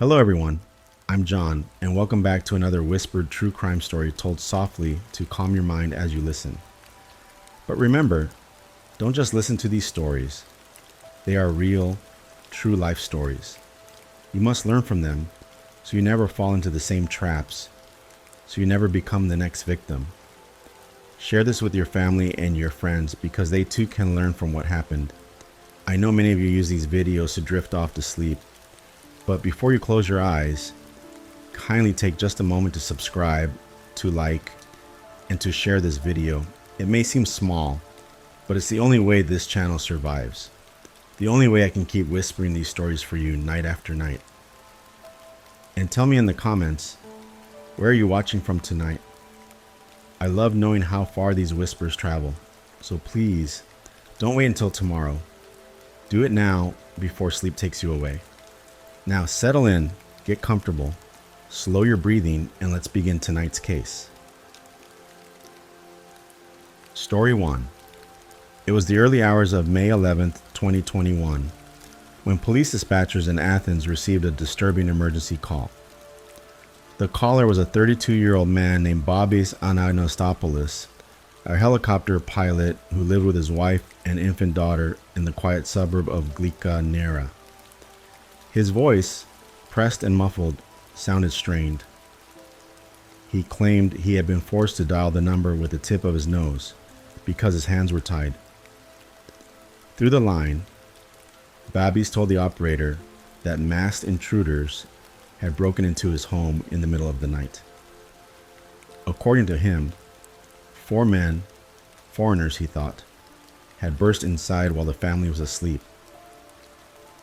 Hello, everyone. I'm John, and welcome back to another whispered true crime story told softly to calm your mind as you listen. But remember, don't just listen to these stories. They are real, true life stories. You must learn from them so you never fall into the same traps, so you never become the next victim. Share this with your family and your friends because they too can learn from what happened. I know many of you use these videos to drift off to sleep, but before you close your eyes, kindly take just a moment to subscribe, to like, and to share this video. It may seem small, but it's the only way this channel survives. The only way I can keep whispering these stories for you night after night. And tell me in the comments, where are you watching from tonight? I love knowing how far these whispers travel, so please, don't wait until tomorrow. Do it now before sleep takes you away. Now settle in, get comfortable, slow your breathing, and let's begin tonight's case. Story 1. It was the early hours of May 11th, 2021, when police dispatchers in Athens received a disturbing emergency call. The caller was a 32-year-old man named Bobis Anagnosopoulos, a helicopter pilot who lived with his wife and infant daughter in the quiet suburb of Glika Nera. His voice, pressed and muffled, sounded strained. He claimed he had been forced to dial the number with the tip of his nose because his hands were tied. Through the line, Babis told the operator that masked intruders had broken into his home in the middle of the night. According to him, 4 men, foreigners he thought, had burst inside while the family was asleep.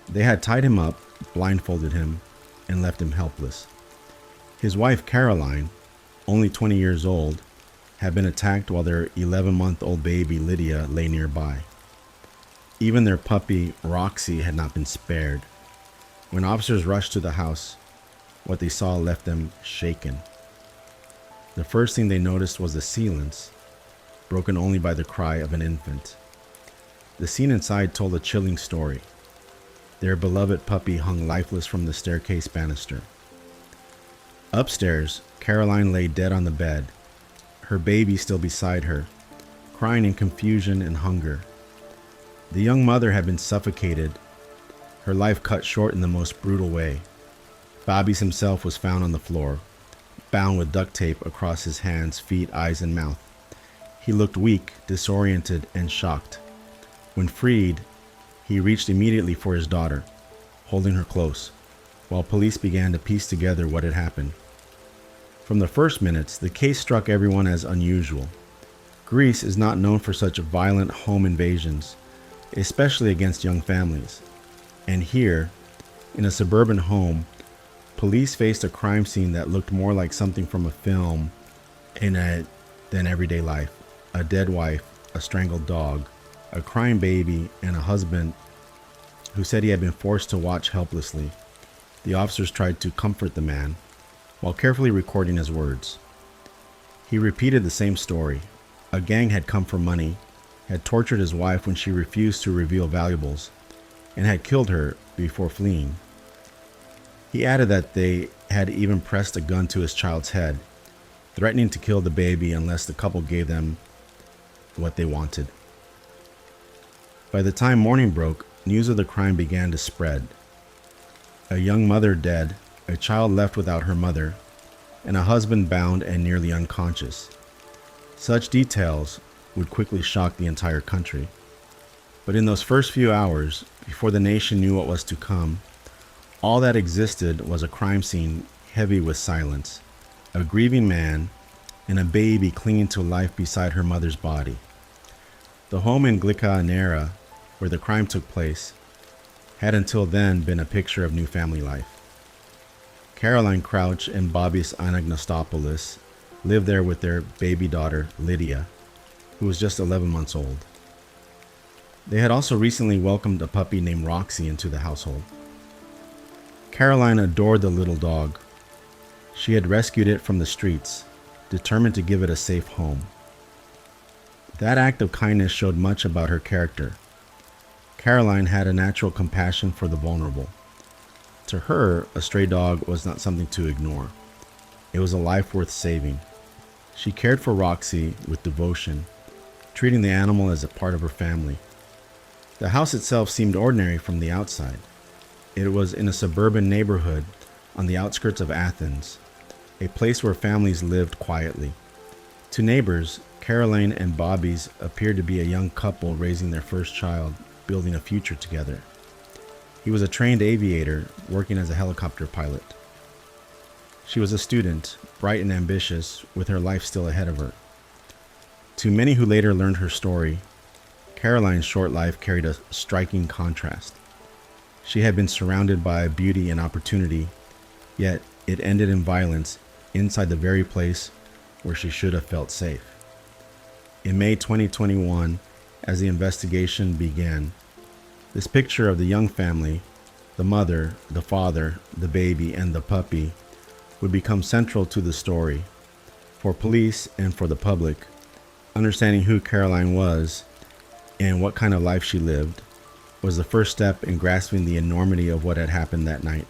They had tied him up, blindfolded him, and left him helpless. His wife, Caroline, only 20 years old, had been attacked while their 11-month-old baby, Lydia, lay nearby. Even their puppy, Roxy, had not been spared. When officers rushed to the house, what they saw left them shaken. The first thing they noticed was the silence, broken only by the cry of an infant. The scene inside told a chilling story. Their beloved puppy hung lifeless from the staircase banister. Upstairs, Caroline lay dead on the bed, her baby still beside her, crying in confusion and hunger. The young mother had been suffocated, her life cut short in the most brutal way. Babis himself was found on the floor, bound with duct tape across his hands, feet, eyes, and mouth. He looked weak, disoriented, and shocked. When freed, he reached immediately for his daughter, holding her close, while police began to piece together what had happened. From the first minutes, the case struck everyone as unusual. Greece is not known for such violent home invasions, especially against young families. And here, in a suburban home, police faced a crime scene that looked more like something from a film than everyday life. A dead wife, a strangled dog, a crying baby, and a husband who said he had been forced to watch helplessly. The officers tried to comfort the man while carefully recording his words. He repeated the same story. A gang had come for money, had tortured his wife when she refused to reveal valuables, and had killed her before fleeing. He added that they had even pressed a gun to his child's head, threatening to kill the baby unless the couple gave them what they wanted. By the time morning broke, news of the crime began to spread. A young mother dead, a child left without her mother, and a husband bound and nearly unconscious. Such details would quickly shock the entire country. But in those first few hours, before the nation knew what was to come, all that existed was a crime scene heavy with silence, a grieving man, and a baby clinging to life beside her mother's body. The home in Glika Nera, where the crime took place, had until then been a picture of new family life. Caroline Crouch and Bobis Anagnosopoulos lived there with their baby daughter, Lydia, who was just 11 months old. They had also recently welcomed a puppy named Roxy into the household. Caroline adored the little dog. She had rescued it from the streets, determined to give it a safe home. That act of kindness showed much about her character. Caroline had a natural compassion for the vulnerable. To her, a stray dog was not something to ignore. It was a life worth saving. She cared for Roxy with devotion, treating the animal as a part of her family. The house itself seemed ordinary from the outside. It was in a suburban neighborhood on the outskirts of Athens, a place where families lived quietly. To neighbors, Caroline and Bobby's appeared to be a young couple raising their first child, building a future together. He was a trained aviator working as a helicopter pilot. She was a student, bright and ambitious, with her life still ahead of her. To many who later learned her story, Caroline's short life carried a striking contrast. She had been surrounded by beauty and opportunity, yet it ended in violence inside the very place where she should have felt safe. In May 2021, as the investigation began, this picture of the young family, the mother, the father, the baby, and the puppy, would become central to the story. For police and for the public, understanding who Caroline was and what kind of life she lived was the first step in grasping the enormity of what had happened that night.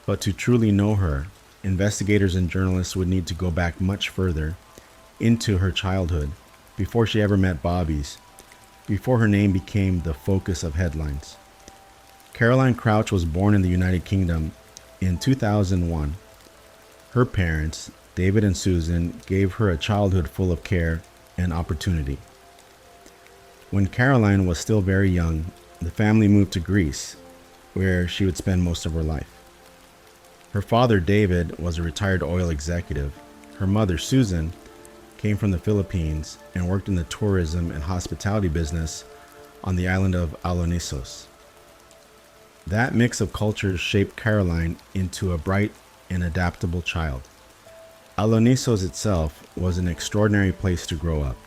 But to truly know her, investigators and journalists would need to go back much further into her childhood, before she ever met Bobby's, before her name became the focus of headlines. Caroline Crouch was born in the United Kingdom in 2001. Her parents, David and Susan, gave her a childhood full of care and opportunity. When Caroline was still very young, the family moved to Greece, where she would spend most of her life. Her father, David, was a retired oil executive. Her mother, Susan, came from the Philippines and worked in the tourism and hospitality business on the island of Alonissos. That mix of cultures shaped Caroline into a bright and adaptable child. Alonissos itself was an extraordinary place to grow up.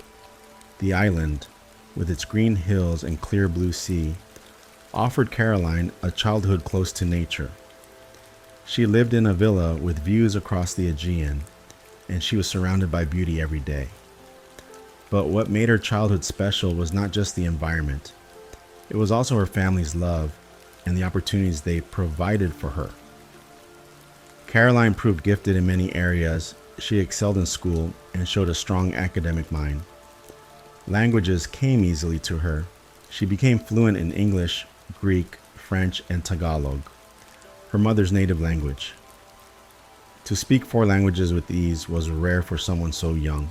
The island, with its green hills and clear blue sea, offered Caroline a childhood close to nature. She lived in a villa with views across the Aegean, and she was surrounded by beauty every day. But what made her childhood special was not just the environment. It was also her family's love and the opportunities they provided for her. Caroline proved gifted in many areas. She excelled in school and showed a strong academic mind. Languages came easily to her. She became fluent in English, Greek, French, and Tagalog, her mother's native language. To speak 4 languages with ease was rare for someone so young,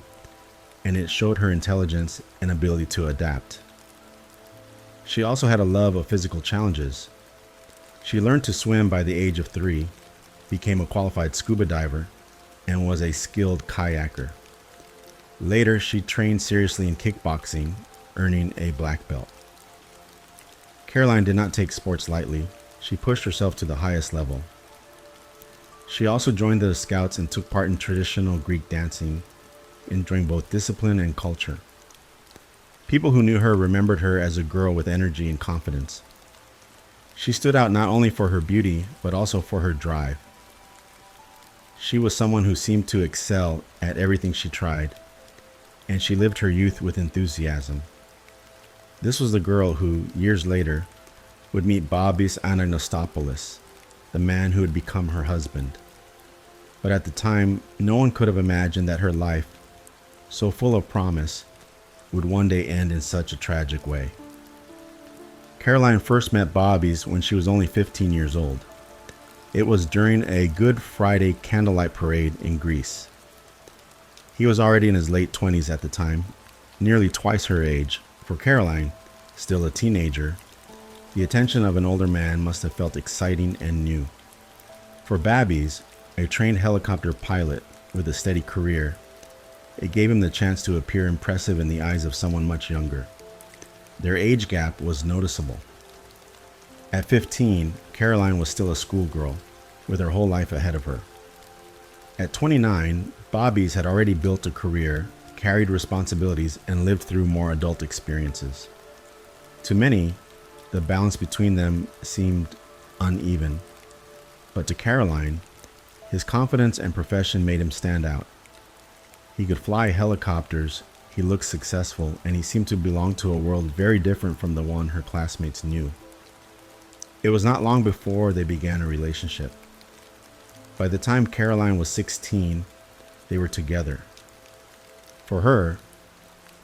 and it showed her intelligence and ability to adapt. She also had a love of physical challenges. She learned to swim by the age of 3, became a qualified scuba diver, and was a skilled kayaker. Later, she trained seriously in kickboxing, earning a black belt. Caroline did not take sports lightly. She pushed herself to the highest level. She also joined the Scouts and took part in traditional Greek dancing, enjoying both discipline and culture. People who knew her remembered her as a girl with energy and confidence. She stood out not only for her beauty, but also for her drive. She was someone who seemed to excel at everything she tried, and she lived her youth with enthusiasm. This was the girl who, years later, would meet Bobby's Anagnostopolis, the man who would become her husband. But at the time, no one could have imagined that her life, so full of promise, would one day end in such a tragic way. Caroline first met Bobby's when she was only 15 years old. It was during a Good Friday candlelight parade in Greece. He was already in his late 20s at the time, nearly twice her age. For Caroline, still a teenager, the attention of an older man must have felt exciting and new. For Babbies, a trained helicopter pilot with a steady career, it gave him the chance to appear impressive in the eyes of someone much younger. Their age gap was noticeable. At 15, Caroline was still a schoolgirl, with her whole life ahead of her. At 29, Bobby's had already built a career, carried responsibilities, and lived through more adult experiences. To many, the balance between them seemed uneven. But to Caroline, his confidence and profession made him stand out. He could fly helicopters, he looked successful, and he seemed to belong to a world very different from the one her classmates knew. It was not long before they began a relationship. By the time Caroline was 16, they were together. For her,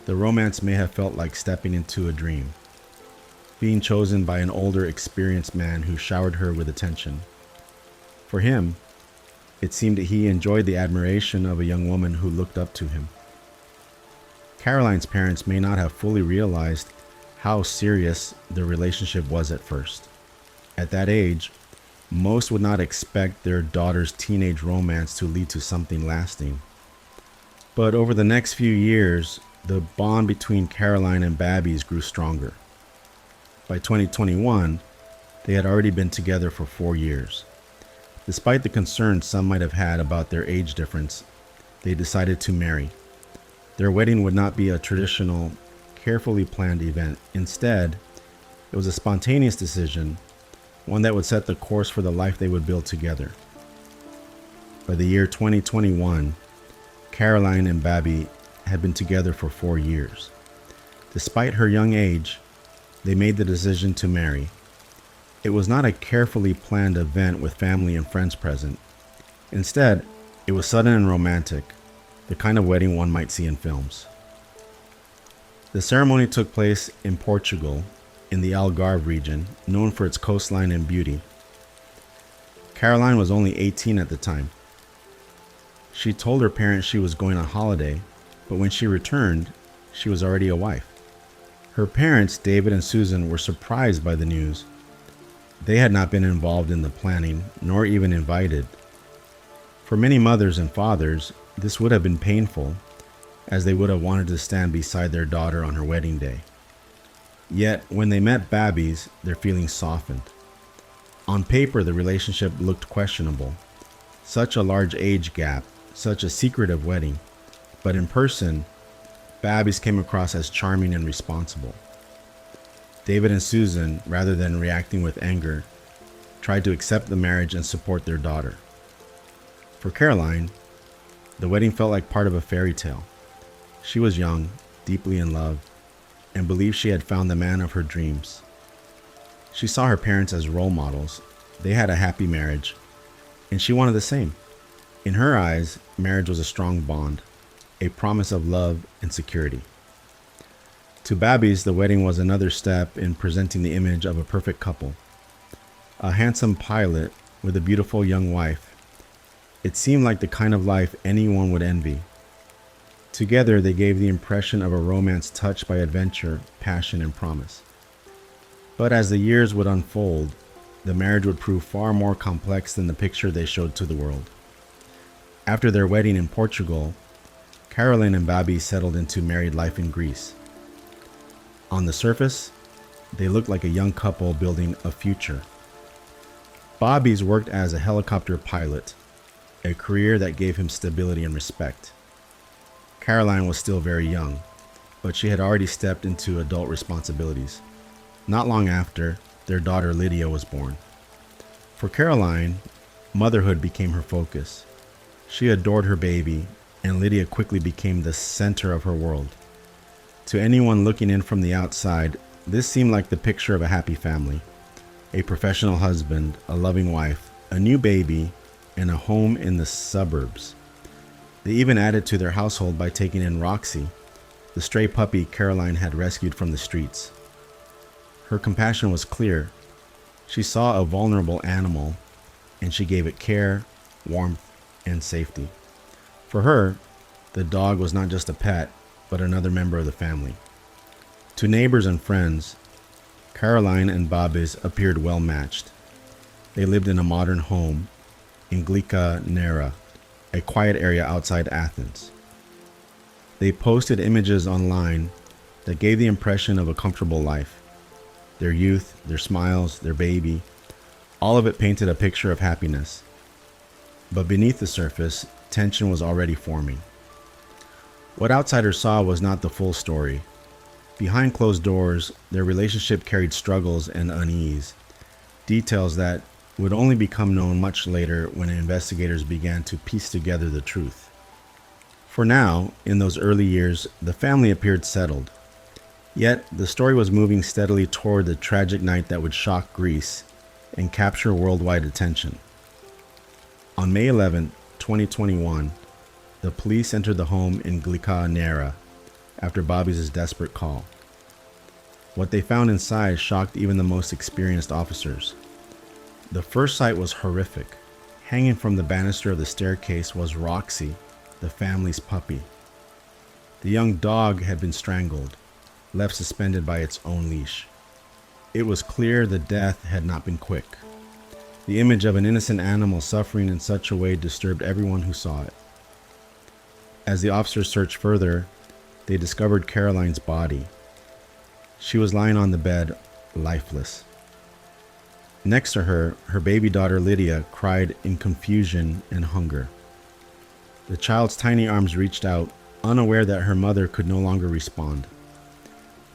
the romance may have felt like stepping into a dream, being chosen by an older, experienced man who showered her with attention. For him, it seemed that he enjoyed the admiration of a young woman who looked up to him. Caroline's parents may not have fully realized how serious their relationship was at first. At that age, most would not expect their daughter's teenage romance to lead to something lasting. But over the next few years, the bond between Caroline and Babby's grew stronger. By 2021, they had already been together for 4 years. Despite the concerns some might have had about their age difference, they decided to marry. Their wedding would not be a traditional, carefully planned event. Instead, it was a spontaneous decision, one that would set the course for the life they would build together. By the year 2021, Caroline and Babby had been together for 4 years. Despite her young age, they made the decision to marry. It was not a carefully planned event with family and friends present. Instead, it was sudden and romantic, the kind of wedding one might see in films. The ceremony took place in Portugal, in the Algarve region, known for its coastline and beauty. Caroline was only 18 at the time. She told her parents she was going on holiday, but when she returned, she was already a wife. Her parents, David and Susan, were surprised by the news. They had not been involved in the planning, nor even invited. For many mothers and fathers, this would have been painful, as they would have wanted to stand beside their daughter on her wedding day. Yet, when they met Babby's, their feelings softened. On paper, the relationship looked questionable. Such a large age gap, such a secretive wedding. But in person, Babby's came across as charming and responsible. David and Susan, rather than reacting with anger, tried to accept the marriage and support their daughter. For Caroline, the wedding felt like part of a fairy tale. She was young, deeply in love, and believed she had found the man of her dreams. She saw her parents as role models. They had a happy marriage, and she wanted the same. In her eyes, marriage was a strong bond, a promise of love and security. To Babby's, the wedding was another step in presenting the image of a perfect couple. A handsome pilot with a beautiful young wife. It seemed like the kind of life anyone would envy. Together, they gave the impression of a romance touched by adventure, passion, and promise. But as the years would unfold, the marriage would prove far more complex than the picture they showed to the world. After their wedding in Portugal, Caroline and Babby settled into married life in Greece. On the surface, they looked like a young couple building a future. Babby's worked as a helicopter pilot, a career that gave him stability and respect. Caroline was still very young, but she had already stepped into adult responsibilities. Not long after, their daughter Lydia was born. For Caroline, motherhood became her focus. She adored her baby, and Lydia quickly became the center of her world. To anyone looking in from the outside, this seemed like the picture of a happy family. A professional husband, a loving wife, a new baby, and a home in the suburbs. They even added to their household by taking in Roxy, the stray puppy Caroline had rescued from the streets. Her compassion was clear. She saw a vulnerable animal, and she gave it care, warmth, and safety. For her, the dog was not just a pet, but another member of the family. To neighbors and friends, Caroline and Babis appeared well matched. They lived in a modern home in Glika Nera, a quiet area outside Athens. They posted images online that gave the impression of a comfortable life. Their youth, their smiles, their baby, all of it painted a picture of happiness. But beneath the surface, tension was already forming. What outsiders saw was not the full story. Behind closed doors, their relationship carried struggles and unease, details that would only become known much later when investigators began to piece together the truth. For now, in those early years, the family appeared settled. Yet, the story was moving steadily toward the tragic night that would shock Greece and capture worldwide attention. On May 11, 2021, the police entered the home in Glica after Bobby's desperate call. What they found inside shocked even the most experienced officers. The first sight was horrific. Hanging from the banister of the staircase was Roxy, the family's puppy. The young dog had been strangled, left suspended by its own leash. It was clear the death had not been quick. The image of an innocent animal suffering in such a way disturbed everyone who saw it. As the officers searched further, they discovered Caroline's body. She was lying on the bed, lifeless. Next to her, her baby daughter Lydia cried in confusion and hunger. The child's tiny arms reached out, unaware that her mother could no longer respond.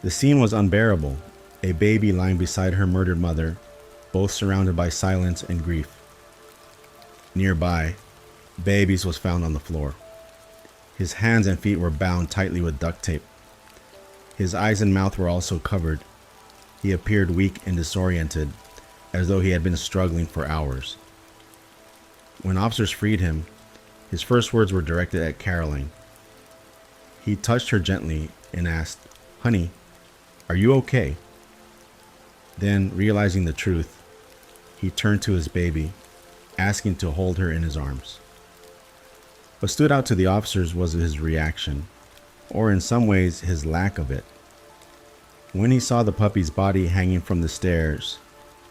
The scene was unbearable, a baby lying beside her murdered mother, both surrounded by silence and grief. Nearby, Babies was found on the floor. His hands and feet were bound tightly with duct tape. His eyes and mouth were also covered. He appeared weak and disoriented, as though he had been struggling for hours. When officers freed him, his first words were directed at Caroline. He touched her gently and asked, "Honey, are you okay?" Then, realizing the truth, he turned to his baby, asking to hold her in his arms. What stood out to the officers was his reaction, or in some ways, his lack of it. When he saw the puppy's body hanging from the stairs,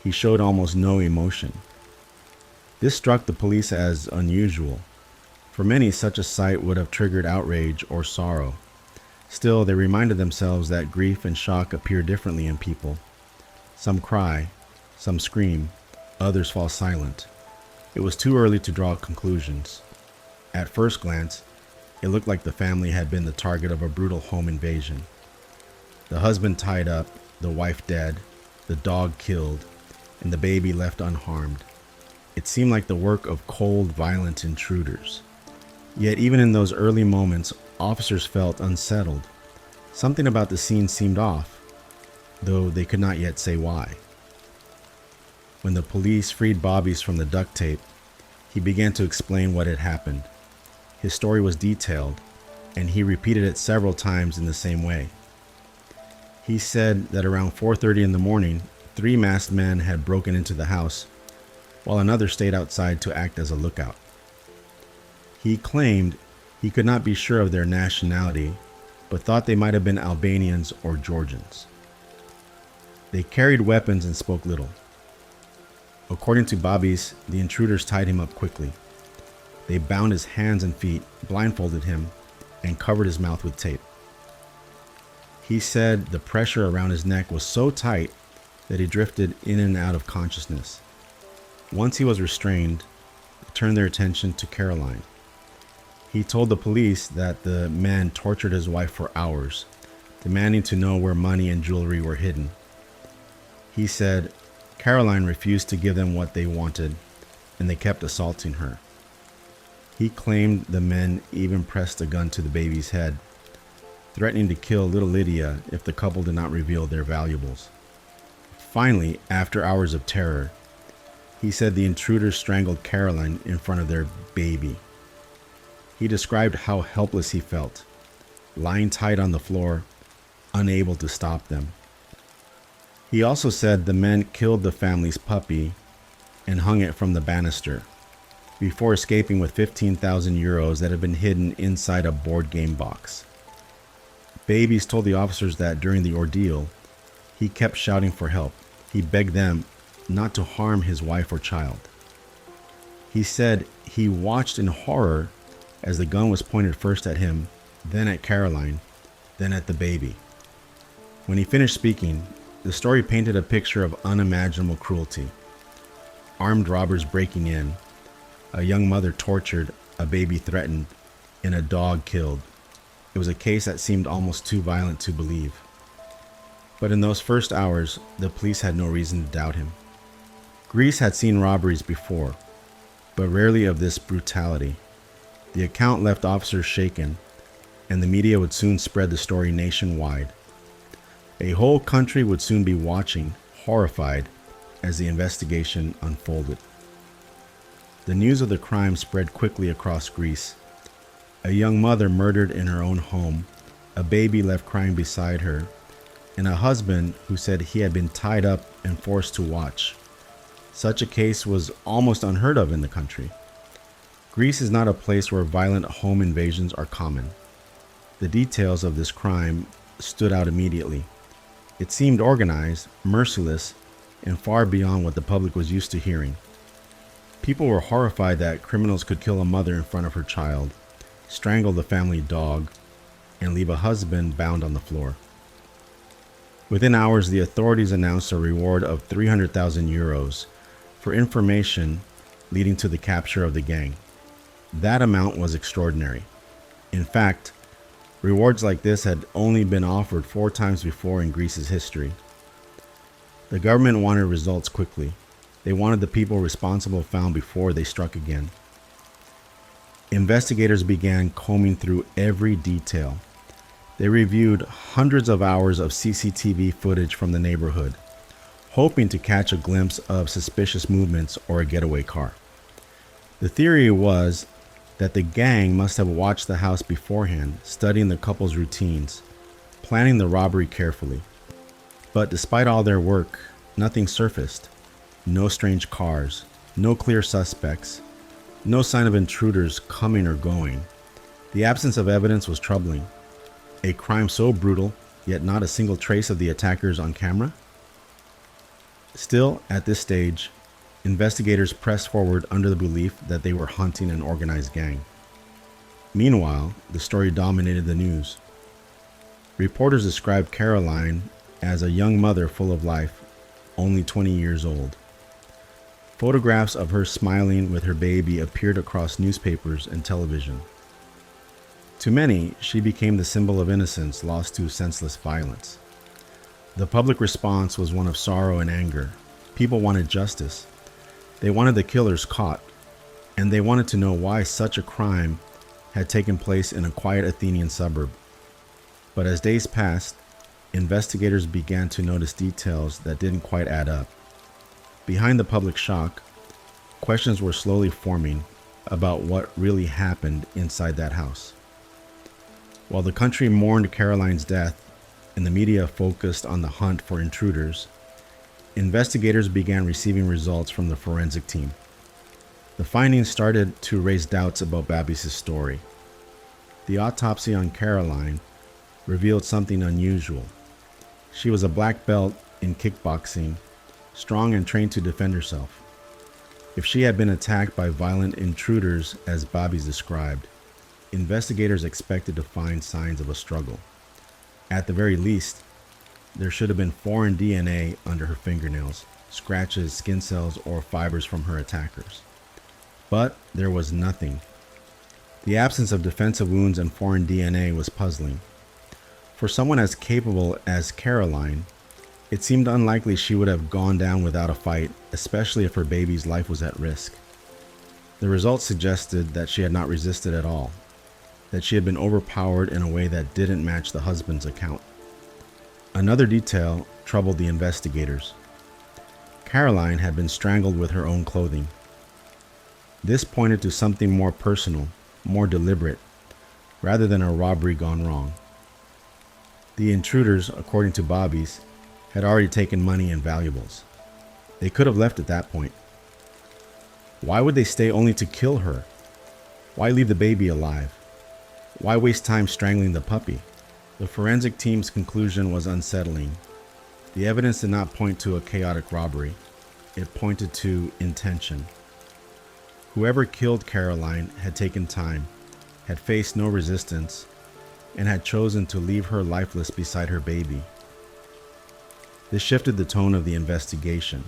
he showed almost no emotion. This struck the police as unusual. For many, such a sight would have triggered outrage or sorrow. Still, they reminded themselves that grief and shock appear differently in people. Some cry, some scream, others fall silent. It was too early to draw conclusions. At first glance, it looked like the family had been the target of a brutal home invasion. The husband tied up, the wife dead, the dog killed, and the baby left unharmed. It seemed like the work of cold, violent intruders. Yet even in those early moments, officers felt unsettled. Something about the scene seemed off, though they could not yet say why. When the police freed Bobby's from the duct tape, he began to explain what had happened. His story was detailed, and he repeated it several times in the same way. He said that around 4:30 in the morning, 3 masked men had broken into the house, while another stayed outside to act as a lookout. He claimed he could not be sure of their nationality, but thought they might have been Albanians or Georgians. They carried weapons and spoke little. According to Bobby's, the intruders tied him up quickly. They bound his hands and feet, blindfolded him, and covered his mouth with tape. He said the pressure around his neck was so tight that he drifted in and out of consciousness. Once he was restrained, they turned their attention to Caroline. He told the police that the men tortured his wife for hours, demanding to know where money and jewelry were hidden. He said Caroline refused to give them what they wanted, and they kept assaulting her. He claimed the men even pressed a gun to the baby's head, threatening to kill little Lydia if the couple did not reveal their valuables. Finally, after hours of terror, he said the intruders strangled Caroline in front of their baby. He described how helpless he felt, lying tight on the floor, unable to stop them. He also said the men killed the family's puppy and hung it from the banister, before escaping with 15,000 euros that had been hidden inside a board game box. Babies told the officers that during the ordeal, he kept shouting for help. He begged them not to harm his wife or child. He said he watched in horror as the gun was pointed first at him, then at Caroline, then at the baby. When he finished speaking, the story painted a picture of unimaginable cruelty. Armed robbers breaking in, a young mother tortured, a baby threatened, and a dog killed. It was a case that seemed almost too violent to believe. But in those first hours, the police had no reason to doubt him. Greece had seen robberies before, but rarely of this brutality. The account left officers shaken, and the media would soon spread the story nationwide. A whole country would soon be watching, horrified, as the investigation unfolded. The news of the crime spread quickly across Greece. A young mother murdered in her own home, a baby left crying beside her, and a husband who said he had been tied up and forced to watch. Such a case was almost unheard of in the country. Greece is not a place where violent home invasions are common. The details of this crime stood out immediately. It seemed organized, merciless, and far beyond what the public was used to hearing. People were horrified that criminals could kill a mother in front of her child, strangle the family dog, and leave a husband bound on the floor. Within hours, the authorities announced a reward of 300,000 euros for information leading to the capture of the gang. That amount was extraordinary. In fact, rewards like this had only been offered 4 times before in Greece's history. The government wanted results quickly. They wanted the people responsible found before they struck again. Investigators began combing through every detail. They reviewed hundreds of hours of CCTV footage from the neighborhood, hoping to catch a glimpse of suspicious movements or a getaway car. The theory was that the gang must have watched the house beforehand, studying the couple's routines, planning the robbery carefully. But despite all their work, nothing surfaced. No strange cars, no clear suspects, no sign of intruders coming or going. The absence of evidence was troubling. A crime so brutal, yet not a single trace of the attackers on camera? Still, at this stage, investigators pressed forward under the belief that they were hunting an organized gang. Meanwhile, the story dominated the news. Reporters described Caroline as a young mother full of life, only 20 years old. Photographs of her smiling with her baby appeared across newspapers and television. To many, she became the symbol of innocence lost to senseless violence. The public response was one of sorrow and anger. People wanted justice. They wanted the killers caught, and they wanted to know why such a crime had taken place in a quiet Athenian suburb. But as days passed, investigators began to notice details that didn't quite add up. Behind the public shock, questions were slowly forming about what really happened inside that house. While the country mourned Caroline's death and the media focused on the hunt for intruders, investigators began receiving results from the forensic team. The findings started to raise doubts about Babis' story. The autopsy on Caroline revealed something unusual. She was a black belt in kickboxing, strong and trained to defend herself. If she had been attacked by violent intruders, as Babis described, investigators expected to find signs of a struggle. At the very least, there should have been foreign DNA under her fingernails, scratches, skin cells, or fibers from her attackers. But there was nothing. The absence of defensive wounds and foreign DNA was puzzling. For someone as capable as Caroline, it seemed unlikely she would have gone down without a fight, especially if her baby's life was at risk. The results suggested that she had not resisted at all, that she had been overpowered in a way that didn't match the husband's account. Another detail troubled the investigators. Caroline had been strangled with her own clothing. This pointed to something more personal, more deliberate, rather than a robbery gone wrong. The intruders, according to Babis, had already taken money and valuables. They could have left at that point. Why would they stay only to kill her? Why leave the baby alive? Why waste time strangling the puppy? The forensic team's conclusion was unsettling. The evidence did not point to a chaotic robbery. It pointed to intention. Whoever killed Caroline had taken time, had faced no resistance, and had chosen to leave her lifeless beside her baby. This shifted the tone of the investigation.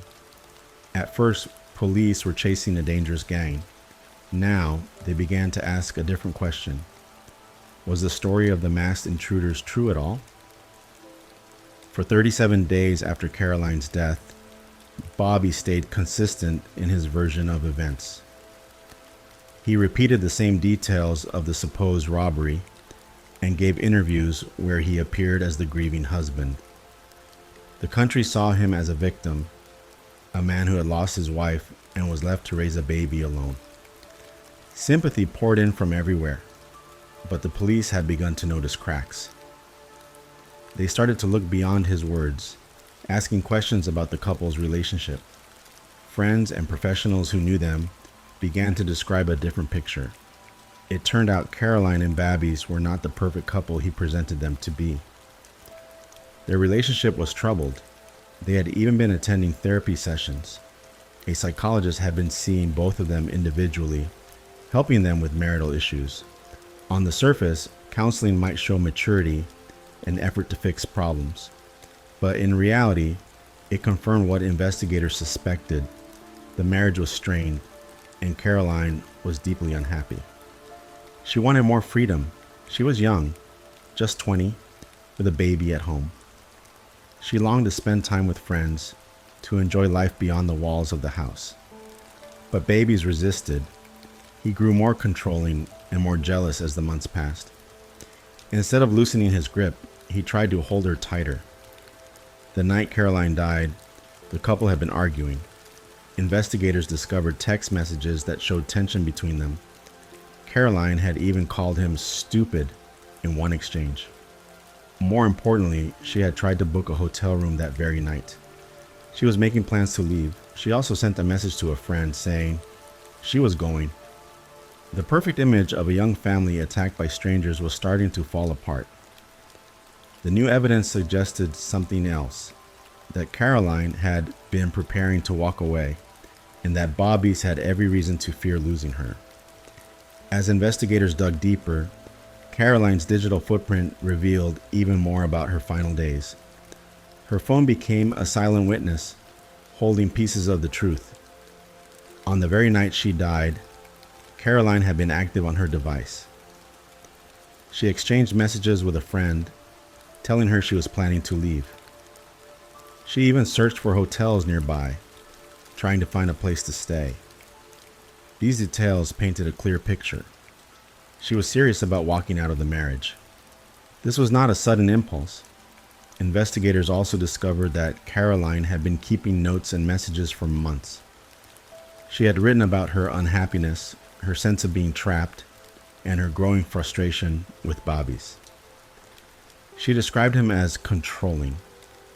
At first, police were chasing a dangerous gang. Now, they began to ask a different question. Was the story of the masked intruders true at all? For 37 days after Caroline's death, Bobby stayed consistent in his version of events. He repeated the same details of the supposed robbery and gave interviews where he appeared as the grieving husband. The country saw him as a victim, a man who had lost his wife and was left to raise a baby alone. Sympathy poured in from everywhere, but the police had begun to notice cracks. They started to look beyond his words, asking questions about the couple's relationship. Friends and professionals who knew them began to describe a different picture. It turned out Caroline and Babbies were not the perfect couple he presented them to be. Their relationship was troubled. They had even been attending therapy sessions. A psychologist had been seeing both of them individually, helping them with marital issues. On the surface, counseling might show maturity and effort to fix problems, but in reality, it confirmed what investigators suspected. The marriage was strained, and Caroline was deeply unhappy. She wanted more freedom. She was young, just 20, with a baby at home. She longed to spend time with friends, to enjoy life beyond the walls of the house. But Babbies resisted. He grew more controlling and more jealous as the months passed. Instead of loosening his grip, he tried to hold her tighter. The night Caroline died, the couple had been arguing. Investigators discovered text messages that showed tension between them. Caroline had even called him stupid in one exchange. More importantly, she had tried to book a hotel room that very night. She was making plans to leave. She also sent a message to a friend saying she was going. The perfect image of a young family attacked by strangers was starting to fall apart. The new evidence suggested something else, that Caroline had been preparing to walk away, and that Babbies had every reason to fear losing her. As investigators dug deeper, Caroline's digital footprint revealed even more about her final days. Her phone became a silent witness, holding pieces of the truth. On the very night she died, Caroline had been active on her device. She exchanged messages with a friend, telling her she was planning to leave. She even searched for hotels nearby, trying to find a place to stay. These details painted a clear picture. She was serious about walking out of the marriage. This was not a sudden impulse. Investigators also discovered that Caroline had been keeping notes and messages for months. She had written about her unhappiness, her sense of being trapped, and her growing frustration with Babbies. She described him as controlling,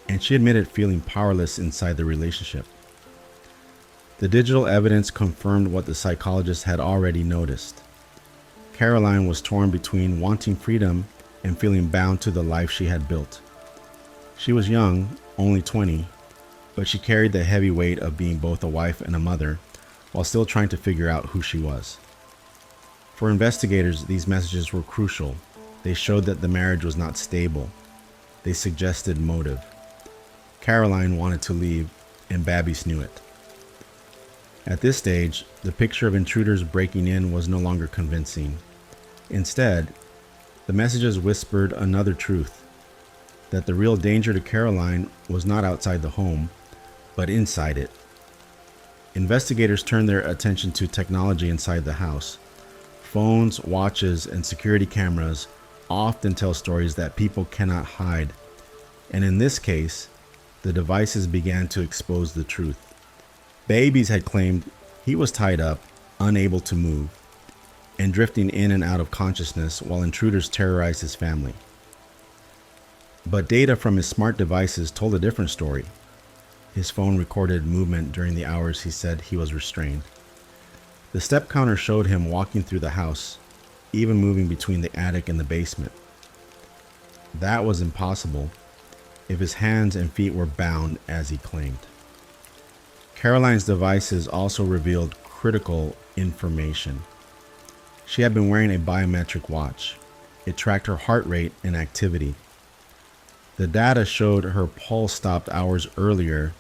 and she admitted feeling powerless inside the relationship. The digital evidence confirmed what the psychologist had already noticed. Caroline was torn between wanting freedom and feeling bound to the life she had built. She was young, only 20, but she carried the heavy weight of being both a wife and a mother while still trying to figure out who she was. For investigators, these messages were crucial. They showed that the marriage was not stable. They suggested motive. Caroline wanted to leave, and Babbies knew it. At this stage, the picture of intruders breaking in was no longer convincing. Instead, the messages whispered another truth, that the real danger to Caroline was not outside the home, but inside it. Investigators turned their attention to technology inside the house. Phones, watches, and security cameras often tell stories that people cannot hide, and in this case, the devices began to expose the truth. Babbies had claimed he was tied up, unable to move, and drifting in and out of consciousness while intruders terrorized his family. But data from his smart devices told a different story. His phone recorded movement during the hours he said he was restrained. The step counter showed him walking through the house, even moving between the attic and the basement. That was impossible if his hands and feet were bound as he claimed. Caroline's devices also revealed critical information. She had been wearing a biometric watch. It tracked her heart rate and activity. The data showed her pulse stopped hours earlier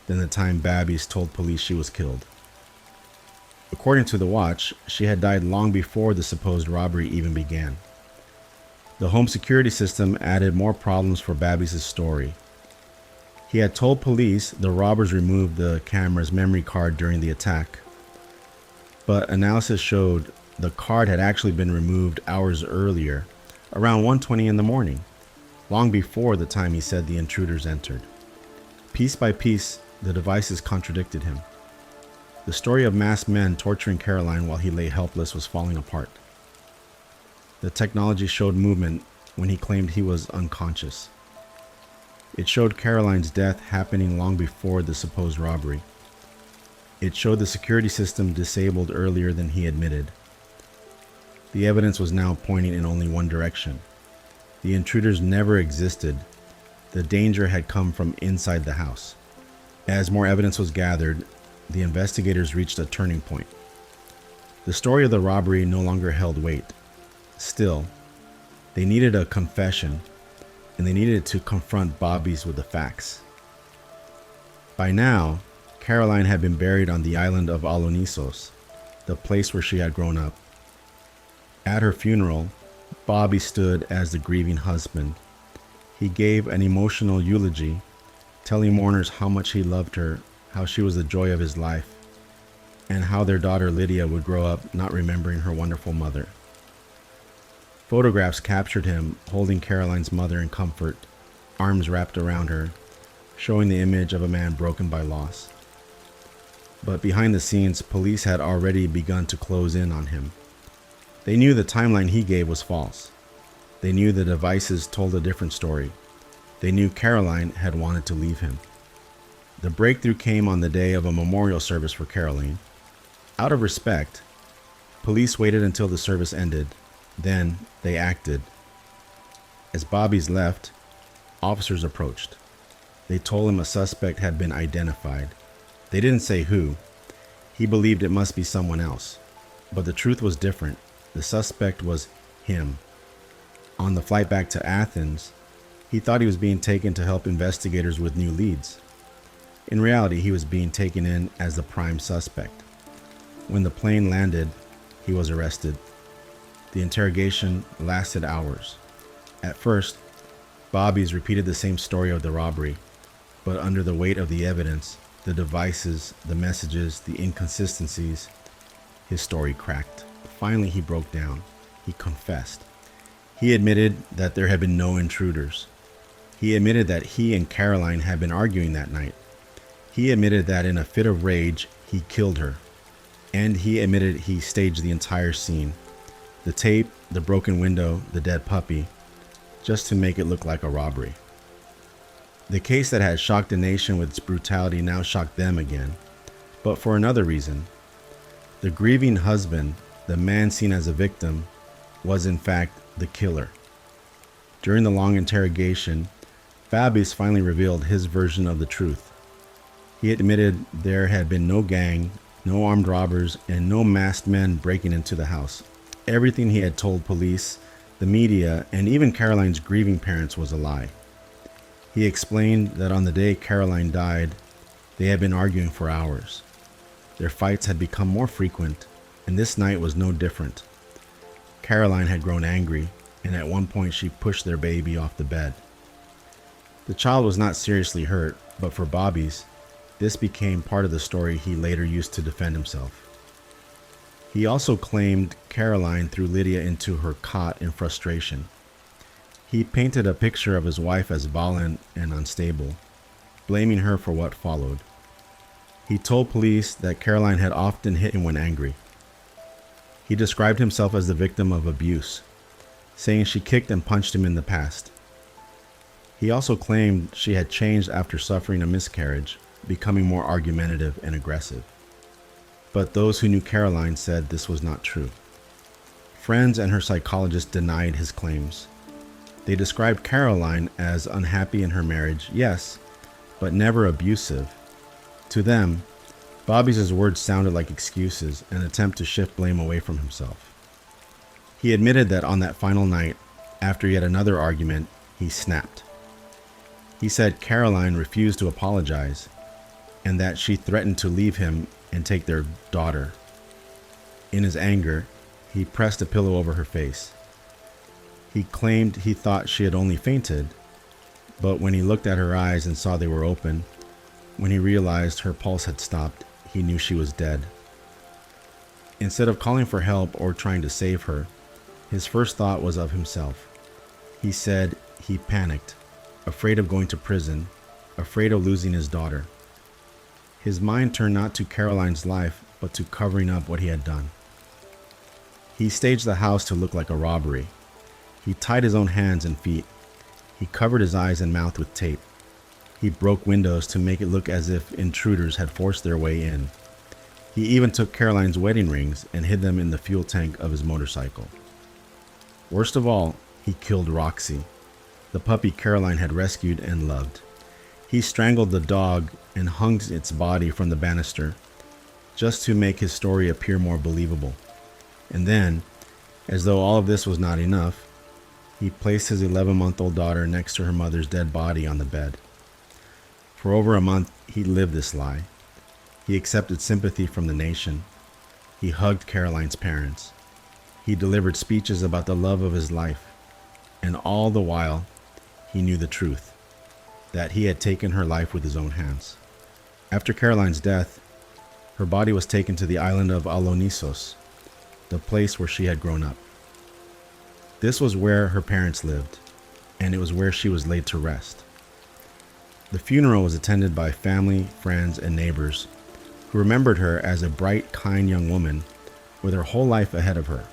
than the time Babbies told police she was killed. According to the watch, she had died long before the supposed robbery even began. The home security system added more problems for Babbies' story. He had told police the robbers removed the camera's memory card during the attack, but analysis showed the card had actually been removed hours earlier, around 1:20 in the morning, long before the time he said the intruders entered. Piece by piece, the devices contradicted him. The story of masked men torturing Caroline while he lay helpless was falling apart. The technology showed movement when he claimed he was unconscious. It showed Caroline's death happening long before the supposed robbery. It showed the security system disabled earlier than he admitted. The evidence was now pointing in only one direction. The intruders never existed. The danger had come from inside the house. As more evidence was gathered, the investigators reached a turning point. The story of the robbery no longer held weight. Still, they needed a confession, and they needed to confront Bobby's with the facts. By now, Caroline had been buried on the island of Alonisos, the place where she had grown up. At her funeral, Bobby stood as the grieving husband. He gave an emotional eulogy, telling mourners how much he loved her, how she was the joy of his life, and how their daughter Lydia would grow up not remembering her wonderful mother. Photographs captured him holding Caroline's mother in comfort, arms wrapped around her, showing the image of a man broken by loss. But behind the scenes, police had already begun to close in on him. They knew the timeline he gave was false. They knew the devices told a different story. They knew Caroline had wanted to leave him. The breakthrough came on the day of a memorial service for Caroline. Out of respect, police waited until the service ended. Then they acted. As Bobby's left, officers approached. They told him a suspect had been identified. They didn't say who. He believed it must be someone else. But the truth was different. The suspect was him. On the flight back to Athens, he thought he was being taken to help investigators with new leads. In reality, he was being taken in as the prime suspect. When the plane landed, he was arrested. The interrogation lasted hours. At first, Bobby's repeated the same story of the robbery, but under the weight of the evidence, the devices, the messages, the inconsistencies, his story cracked. Finally, he broke down. He confessed. He admitted that there had been no intruders. He admitted that he and Caroline had been arguing that night. He admitted that in a fit of rage, he killed her. And he admitted he staged the entire scene. The tape, the broken window, the dead puppy, just to make it look like a robbery. The case that had shocked the nation with its brutality now shocked them again, but for another reason. The grieving husband, the man seen as a victim, was in fact the killer. During the long interrogation, Fabius finally revealed his version of the truth. He admitted there had been no gang, no armed robbers, and no masked men breaking into the house. Everything he had told police, the media, and even Caroline's grieving parents was a lie. He explained that on the day Caroline died, they had been arguing for hours. Their fights had become more frequent, and this night was no different. Caroline had grown angry, and at one point she pushed their baby off the bed. The child was not seriously hurt, but for Bobby's, this became part of the story he later used to defend himself. He also claimed Caroline threw Lydia into her cot in frustration. He painted a picture of his wife as violent and unstable, blaming her for what followed. He told police that Caroline had often hit him when angry. He described himself as the victim of abuse, saying she kicked and punched him in the past. He also claimed she had changed after suffering a miscarriage, becoming more argumentative and aggressive. But those who knew Caroline said this was not true. Friends and her psychologist denied his claims. They described Caroline as unhappy in her marriage, yes, but never abusive. To them, Bobby's words sounded like excuses, an attempt to shift blame away from himself. He admitted that on that final night, after yet another argument, he snapped. He said Caroline refused to apologize, and that she threatened to leave him and take their daughter. In his anger, he pressed a pillow over her face. He claimed he thought she had only fainted, but when he looked at her eyes and saw they were open, when he realized her pulse had stopped, he knew she was dead. Instead of calling for help or trying to save her, his first thought was of himself. He said he panicked, afraid of going to prison, afraid of losing his daughter. His mind turned not to Caroline's life, but to covering up what he had done. He staged the house to look like a robbery. He tied his own hands and feet. He covered his eyes and mouth with tape. He broke windows to make it look as if intruders had forced their way in. He even took Caroline's wedding rings and hid them in the fuel tank of his motorcycle. Worst of all, he killed Roxy, the puppy Caroline had rescued and loved. He strangled the dog and hung its body from the banister, just to make his story appear more believable. And then, as though all of this was not enough, he placed his 11-month-old daughter next to her mother's dead body on the bed. For over a month, he lived this lie. He accepted sympathy from the nation. He hugged Caroline's parents. He delivered speeches about the love of his life. And all the while, he knew the truth, that he had taken her life with his own hands. After Caroline's death, her body was taken to the island of Alonisos, the place where she had grown up. This was where her parents lived, and it was where she was laid to rest. The funeral was attended by family, friends, and neighbors who remembered her as a bright, kind young woman with her whole life ahead of her.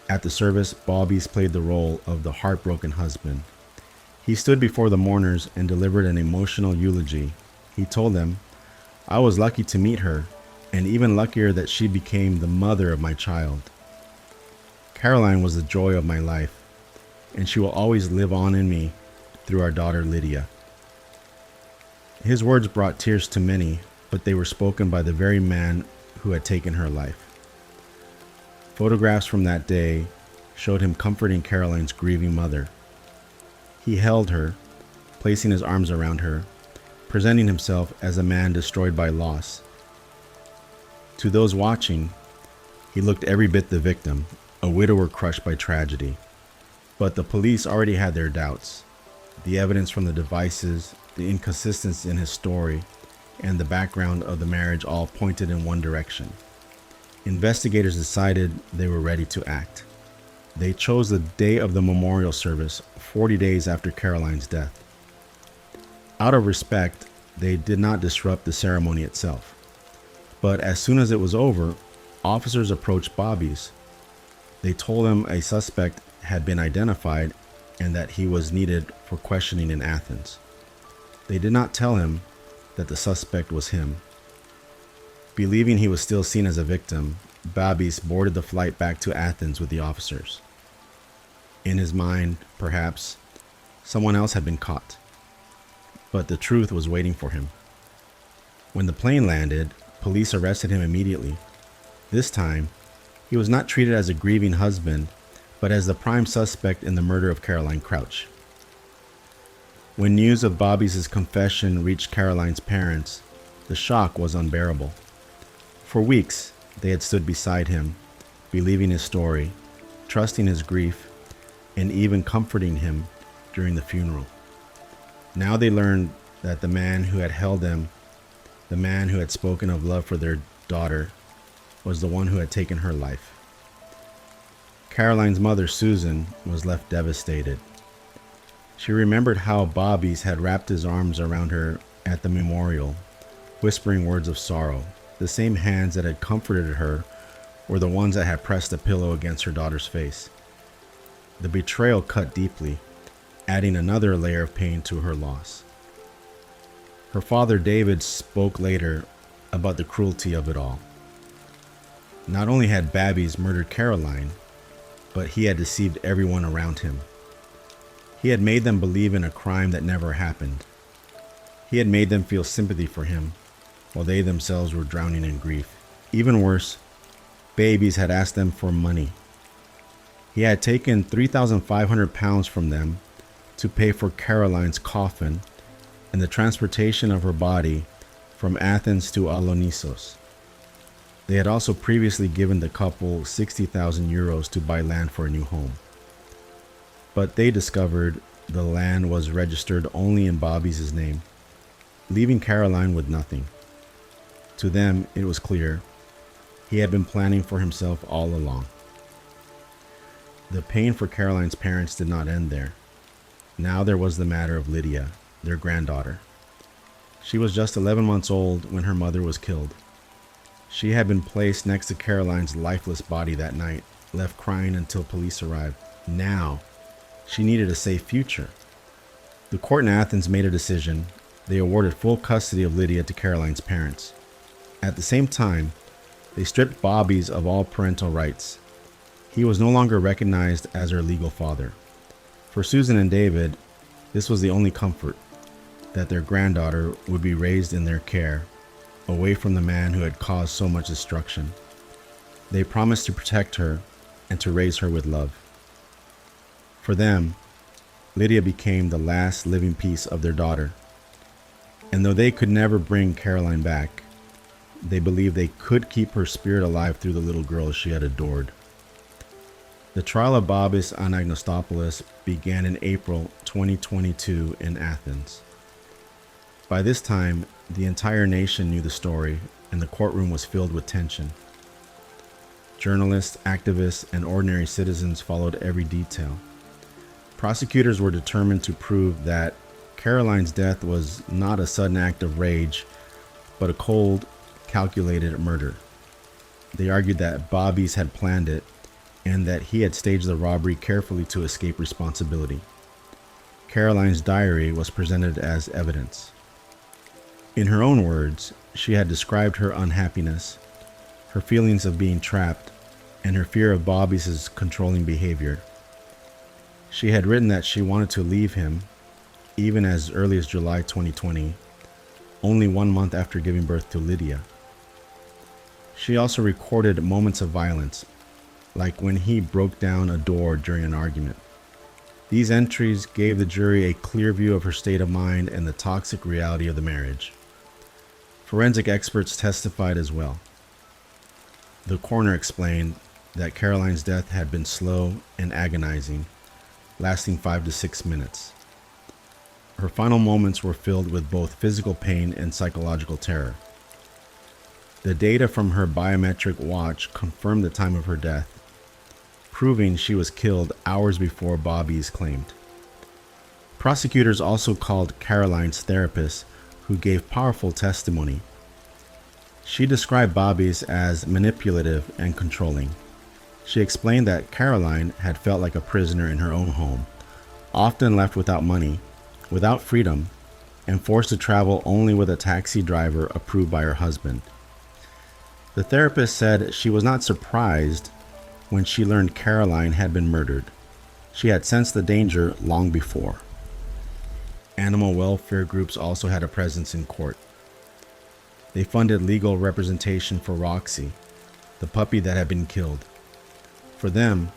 At the service, Bobbies played the role of the heartbroken husband. He stood before the mourners and delivered an emotional eulogy. He told them, "I was lucky to meet her, and even luckier that she became the mother of my child. Caroline was the joy of my life, and she will always live on in me through our daughter Lydia." His words brought tears to many, but they were spoken by the very man who had taken her life. Photographs from that day showed him comforting Caroline's grieving mother. He held her, placing his arms around her, presenting himself as a man destroyed by loss. To those watching, he looked every bit the victim, a widower crushed by tragedy. But the police already had their doubts. The evidence from the devices, the inconsistency in his story, and the background of the marriage all pointed in one direction. Investigators decided they were ready to act. They chose the day of the memorial service, 40 days after Caroline's death. Out of respect, they did not disrupt the ceremony itself. But as soon as it was over, officers approached Bobbies. They told him a suspect had been identified and that he was needed for questioning in Athens. They did not tell him that the suspect was him. Believing he was still seen as a victim, Bobbies boarded the flight back to Athens with the officers. In his mind, perhaps, someone else had been caught. But the truth was waiting for him. When the plane landed, police arrested him immediately. This time, he was not treated as a grieving husband, but as the prime suspect in the murder of Caroline Crouch. When news of Bobbies' confession reached Caroline's parents, the shock was unbearable. For weeks, they had stood beside him, believing his story, trusting his grief, and even comforting him during the funeral. Now they learned that the man who had held them, the man who had spoken of love for their daughter, was the one who had taken her life. Caroline's mother, Susan, was left devastated. She remembered how Bobbies had wrapped his arms around her at the memorial, whispering words of sorrow. The same hands that had comforted her were the ones that had pressed a pillow against her daughter's face. The betrayal cut deeply, adding another layer of pain to her loss. Her father, David, spoke later about the cruelty of it all. Not only had Bobbies murdered Caroline, but he had deceived everyone around him. He had made them believe in a crime that never happened. He had made them feel sympathy for him, while they themselves were drowning in grief. Even worse, Bobbies had asked them for money. He had taken 3,500 pounds from them to pay for Caroline's coffin and the transportation of her body from Athens to Alonisos. They had also previously given the couple 60,000 euros to buy land for a new home. But they discovered the land was registered only in Bobbies' name, leaving Caroline with nothing. To them, it was clear he had been planning for himself all along. The pain for Caroline's parents did not end there. Now there was the matter of Lydia, their granddaughter. She was just 11 months old when her mother was killed. She had been placed next to Caroline's lifeless body that night, left crying until police arrived. Now, she needed a safe future. The court in Athens made a decision. They awarded full custody of Lydia to Caroline's parents. At the same time, they stripped Bobby's of all parental rights. He was no longer recognized as her legal father. For Susan and David, this was the only comfort, that their granddaughter would be raised in their care, away from the man who had caused so much destruction. They promised to protect her and to raise her with love. For them, Lydia became the last living piece of their daughter. And though they could never bring Caroline back, they believed they could keep her spirit alive through the little girl she had adored. The trial of Babis Anagnostopoulos began in April 2022 in Athens. By this time, the entire nation knew the story, and the courtroom was filled with tension. Journalists, activists, and ordinary citizens followed every detail. Prosecutors were determined to prove that Caroline's death was not a sudden act of rage, but a cold, calculated murder. They argued that Babis had planned it and that he had staged the robbery carefully to escape responsibility. Caroline's diary was presented as evidence. In her own words, she had described her unhappiness, her feelings of being trapped, and her fear of Bobby's controlling behavior. She had written that she wanted to leave him, even as early as July 2020, only 1 month after giving birth to Lydia. She also recorded moments of violence, like when he broke down a door during an argument. These entries gave the jury a clear view of her state of mind and the toxic reality of the marriage. Forensic experts testified as well. The coroner explained that Caroline's death had been slow and agonizing, lasting 5 to 6 minutes. Her final moments were filled with both physical pain and psychological terror. The data from her biometric watch confirmed the time of her death, proving she was killed hours before Bobby's claimed. Prosecutors also called Caroline's therapist, who gave powerful testimony. She described Bobby's as manipulative and controlling. She explained that Caroline had felt like a prisoner in her own home, often left without money, without freedom, and forced to travel only with a taxi driver approved by her husband. The therapist said she was not surprised when she learned Caroline had been murdered. She had sensed the danger long before. Animal welfare groups also had a presence in court. They funded legal representation for Roxy, the puppy that had been killed. For them,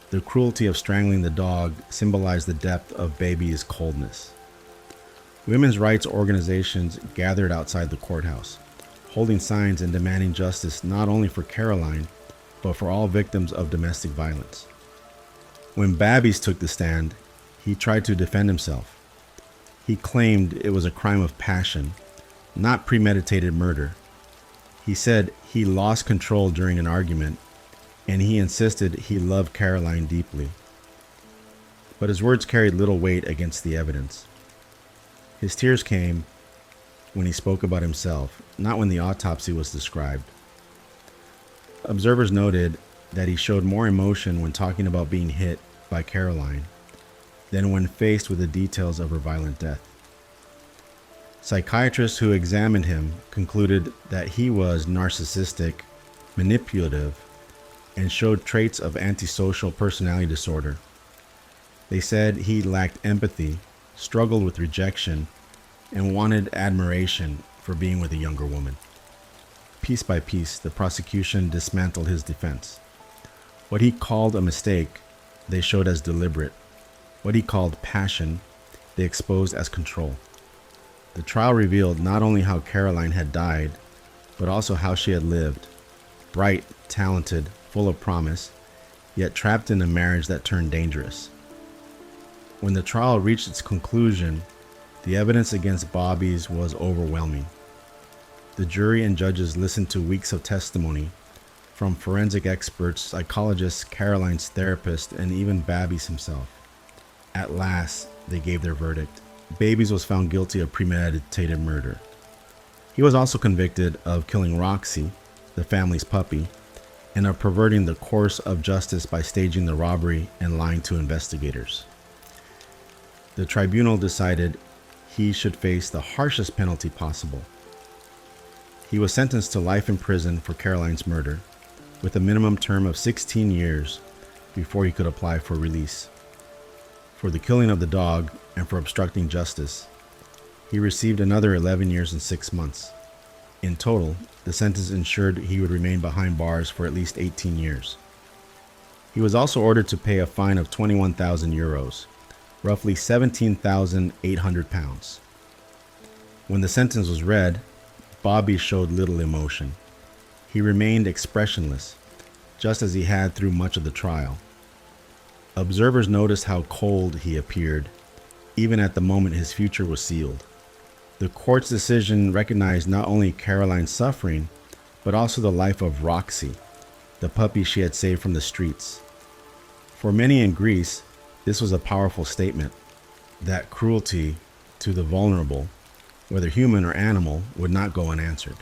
the cruelty of strangling the dog symbolized the depth of baby's coldness. Women's rights organizations gathered outside the courthouse, holding signs and demanding justice not only for Caroline, but for all victims of domestic violence. When Babbies took the stand, he tried to defend himself. He claimed it was a crime of passion, not premeditated murder. He said he lost control during an argument, and he insisted he loved Caroline deeply. But his words carried little weight against the evidence. His tears came when he spoke about himself, not when the autopsy was described. Observers noted that he showed more emotion when talking about being hit by Caroline than when faced with the details of her violent death. Psychiatrists who examined him concluded that he was narcissistic, manipulative, and showed traits of antisocial personality disorder. They said he lacked empathy, struggled with rejection, and wanted admiration for being with a younger woman. Piece by piece, the prosecution dismantled his defense. What he called a mistake, they showed as deliberate. What he called passion, they exposed as control. The trial revealed not only how Caroline had died, but also how she had lived, bright, talented, full of promise, yet trapped in a marriage that turned dangerous. When the trial reached its conclusion, the evidence against Bobby's was overwhelming. The jury and judges listened to weeks of testimony from forensic experts, psychologists, Caroline's therapist, and even Babbies himself. At last, they gave their verdict. Babies was found guilty of premeditated murder. He was also convicted of killing Roxy, the family's puppy, and of perverting the course of justice by staging the robbery and lying to investigators. The tribunal decided he should face the harshest penalty possible. He was sentenced to life in prison for Caroline's murder, with a minimum term of 16 years before he could apply for release. For the killing of the dog and for obstructing justice, he received another 11 years and 6 months. In total, the sentence ensured he would remain behind bars for at least 18 years. He was also ordered to pay a fine of 21,000 euros, roughly 17,800 pounds. When the sentence was read, Bobby showed little emotion. He remained expressionless, just as he had through much of the trial. Observers noticed how cold he appeared, even at the moment his future was sealed. The court's decision recognized not only Caroline's suffering, but also the life of Roxy, the puppy she had saved from the streets. For many in Greece, this was a powerful statement that cruelty to the vulnerable, whether human or animal, would not go unanswered.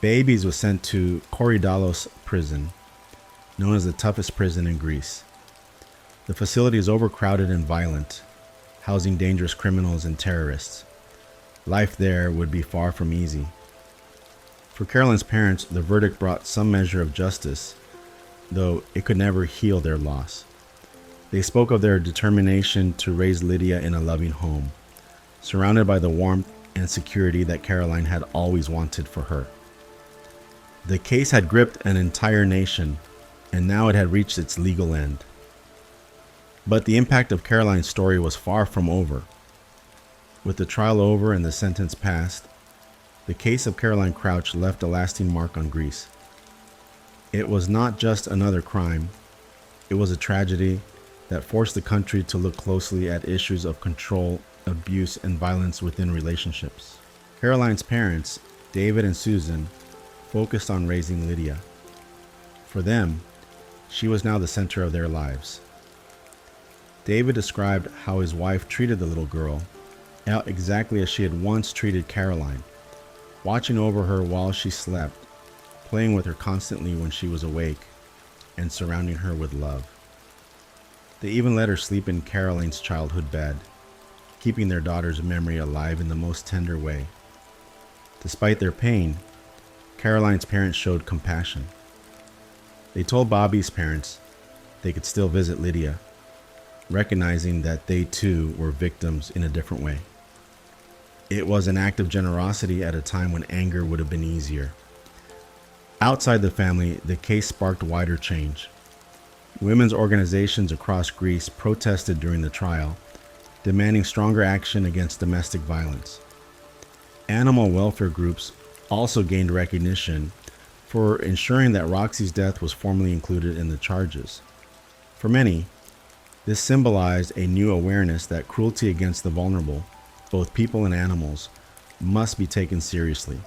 Babies was sent to Korydallos prison, known as the toughest prison in Greece. The facility is overcrowded and violent, housing dangerous criminals and terrorists. Life there would be far from easy. For Caroline's parents, the verdict brought some measure of justice, though it could never heal their loss. They spoke of their determination to raise Lydia in a loving home, surrounded by the warmth and security that Caroline had always wanted for her. The case had gripped an entire nation, and now it had reached its legal end. But the impact of Caroline's story was far from over. With the trial over and the sentence passed, the case of Caroline Crouch left a lasting mark on Greece. It was not just another crime, it was a tragedy that forced the country to look closely at issues of control, abuse, and violence within relationships. Caroline's parents, David and Susan, focused on raising Lydia. For them, she was now the center of their lives. David described how his wife treated the little girl, out exactly as she had once treated Caroline, watching over her while she slept, playing with her constantly when she was awake, and surrounding her with love. They even let her sleep in Caroline's childhood bed, keeping their daughter's memory alive in the most tender way. Despite their pain, Caroline's parents showed compassion. They told Bobby's parents they could still visit Lydia, recognizing that they too were victims in a different way. It was an act of generosity at a time when anger would have been easier. Outside the family, the case sparked wider change. Women's organizations across Greece protested during the trial, demanding stronger action against domestic violence. Animal welfare groups also gained recognition for ensuring that Roxy's death was formally included in the charges. For many, this symbolized a new awareness that cruelty against the vulnerable, both people and animals, must be taken seriously.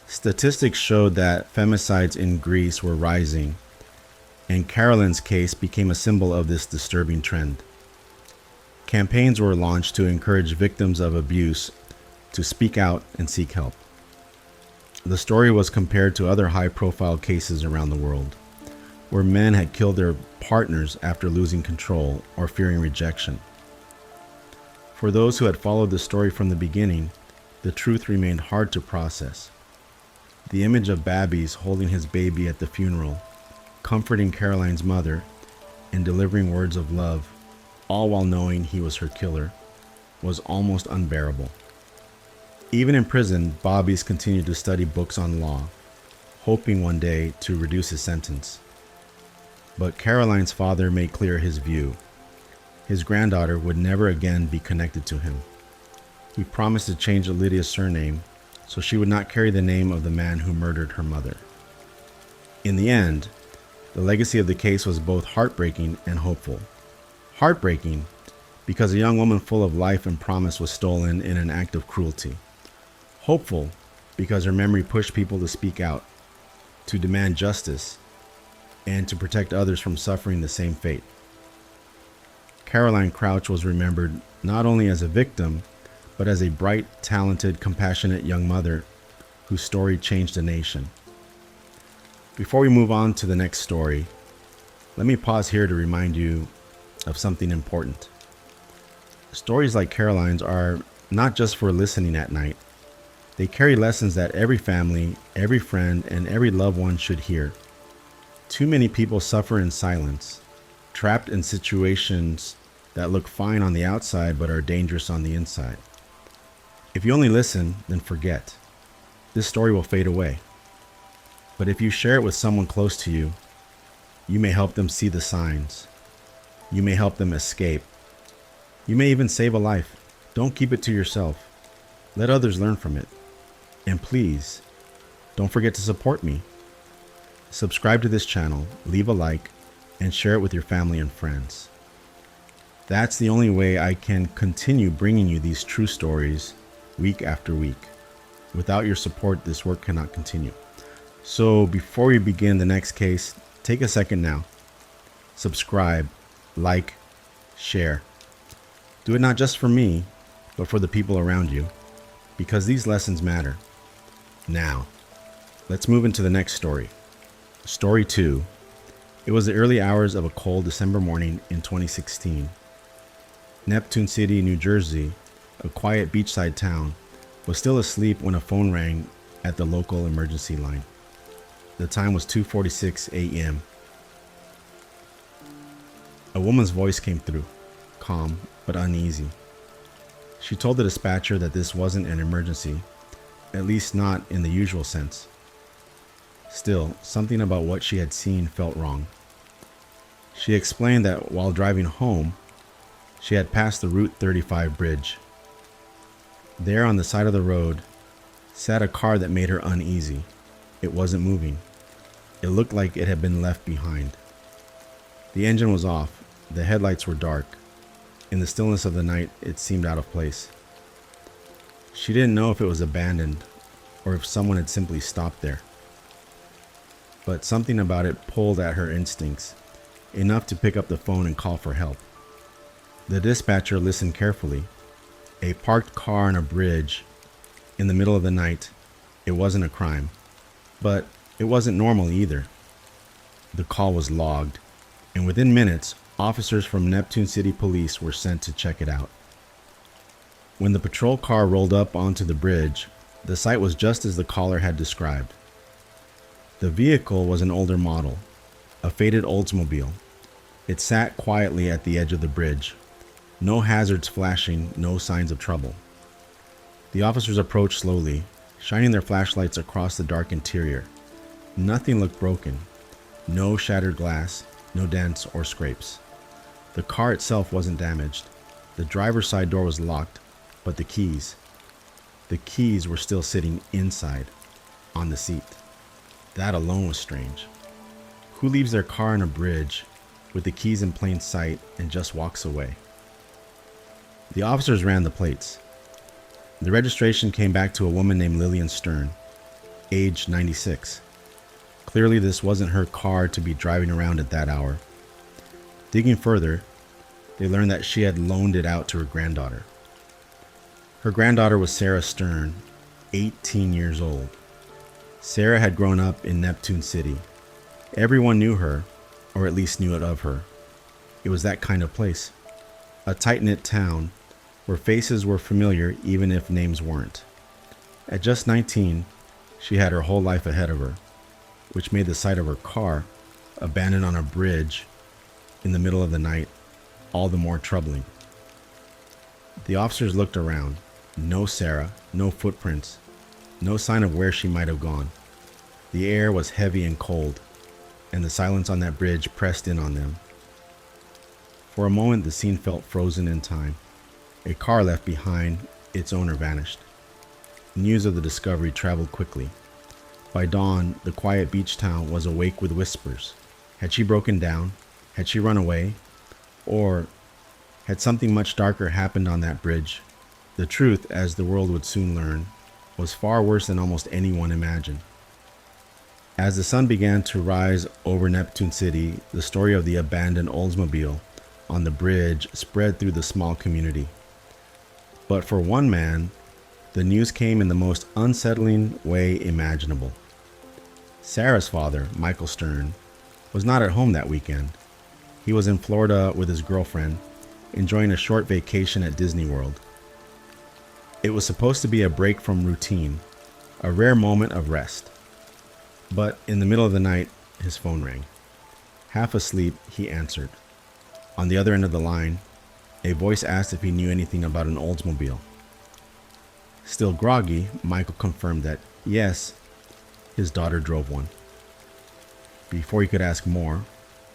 Statistics showed that femicides in Greece were rising, and Caroline's case became a symbol of this disturbing trend. Campaigns were launched to encourage victims of abuse to speak out and seek help. The story was compared to other high-profile cases around the world, where men had killed their partners after losing control or fearing rejection. For those who had followed the story from the beginning, the truth remained hard to process. The image of Babbies holding his baby at the funeral, comforting Caroline's mother, and delivering words of love, all while knowing he was her killer, was almost unbearable. Even in prison, Babbies continued to study books on law, hoping one day to reduce his sentence. But Caroline's father made clear his view. His granddaughter would never again be connected to him. He promised to change Lydia's surname so she would not carry the name of the man who murdered her mother. In the end, the legacy of the case was both heartbreaking and hopeful. Heartbreaking because a young woman full of life and promise was stolen in an act of cruelty. Hopeful because her memory pushed people to speak out, to demand justice, and to protect others from suffering the same fate. Caroline Crouch was remembered not only as a victim, but as a bright, talented, compassionate young mother whose story changed a nation. Before we move on to the next story, let me pause here to remind you of something important. Stories like Caroline's are not just for listening at night. They carry lessons that every family, every friend, and every loved one should hear. Too many people suffer in silence, trapped in situations that look fine on the outside but are dangerous on the inside. If you only listen, then forget. This story will fade away. But if you share it with someone close to you, you may help them see the signs. You may help them escape. You may even save a life. Don't keep it to yourself. Let others learn from it. And please, don't forget to support me. Subscribe to this channel, leave a like, and share it with your family and friends. That's the only way I can continue bringing you these true stories week after week. Without your support, this work cannot continue. So before we begin the next case, take a second now. Subscribe, like, share. Do it not just for me, but for the people around you, because these lessons matter. Now, let's move into the next story. Story 2. It was the early hours of a cold December morning in 2016. Neptune City, New Jersey, a quiet beachside town, was still asleep when a phone rang at the local emergency line. The time was 2:46 a.m. A woman's voice came through, calm but uneasy. She told the dispatcher that this wasn't an emergency, at least not in the usual sense. Still, something about what she had seen felt wrong. She explained that while driving home, she had passed the Route 35 bridge. There on the side of the road sat a car that made her uneasy. It wasn't moving. It looked like it had been left behind. The engine was off. The headlights were dark. In the stillness of the night, it seemed out of place. She didn't know if it was abandoned or if someone had simply stopped there. But something about it pulled at her instincts, enough to pick up the phone and call for help. The dispatcher listened carefully. A parked car on a bridge in the middle of the night. It wasn't a crime, but it wasn't normal either. The call was logged, and within minutes, officers from Neptune City Police were sent to check it out. When the patrol car rolled up onto the bridge, the site was just as the caller had described. The vehicle was an older model, a faded Oldsmobile. It sat quietly at the edge of the bridge. No hazards flashing, no signs of trouble. The officers approached slowly, shining their flashlights across the dark interior. Nothing looked broken. No shattered glass, no dents or scrapes. The car itself wasn't damaged. The driver's side door was locked, but the keys were still sitting inside, on the seat. That alone was strange. Who leaves their car on a bridge with the keys in plain sight and just walks away? The officers ran the plates. The registration came back to a woman named Lillian Stern, age 96. Clearly this wasn't her car to be driving around at that hour. Digging further, they learned that she had loaned it out to her granddaughter. Her granddaughter was Sarah Stern, 18 years old. Sarah had grown up in Neptune City. Everyone knew her, or at least knew it of her. It was that kind of place. A tight-knit town where faces were familiar even if names weren't. At just 19, she had her whole life ahead of her, which made the sight of her car, abandoned on a bridge in the middle of the night, all the more troubling. The officers looked around. No Sarah, no footprints, no sign of where she might have gone. The air was heavy and cold, and the silence on that bridge pressed in on them. For a moment, the scene felt frozen in time. A car left behind, its owner vanished. News of the discovery traveled quickly. By dawn, the quiet beach town was awake with whispers. Had she broken down? Had she run away? Or had something much darker happened on that bridge? The truth, as the world would soon learn, was far worse than almost anyone imagined. As the sun began to rise over Neptune City, the story of the abandoned Oldsmobile on the bridge spread through the small community. But for one man, the news came in the most unsettling way imaginable. Sarah's father, Michael Stern, was not at home that weekend. He was in Florida with his girlfriend, enjoying a short vacation at Disney World. It was supposed to be a break from routine, a rare moment of rest. But in the middle of the night, his phone rang. Half asleep, he answered. On the other end of the line, a voice asked if he knew anything about an Oldsmobile. Still groggy, Michael confirmed that, yes, his daughter drove one. Before he could ask more,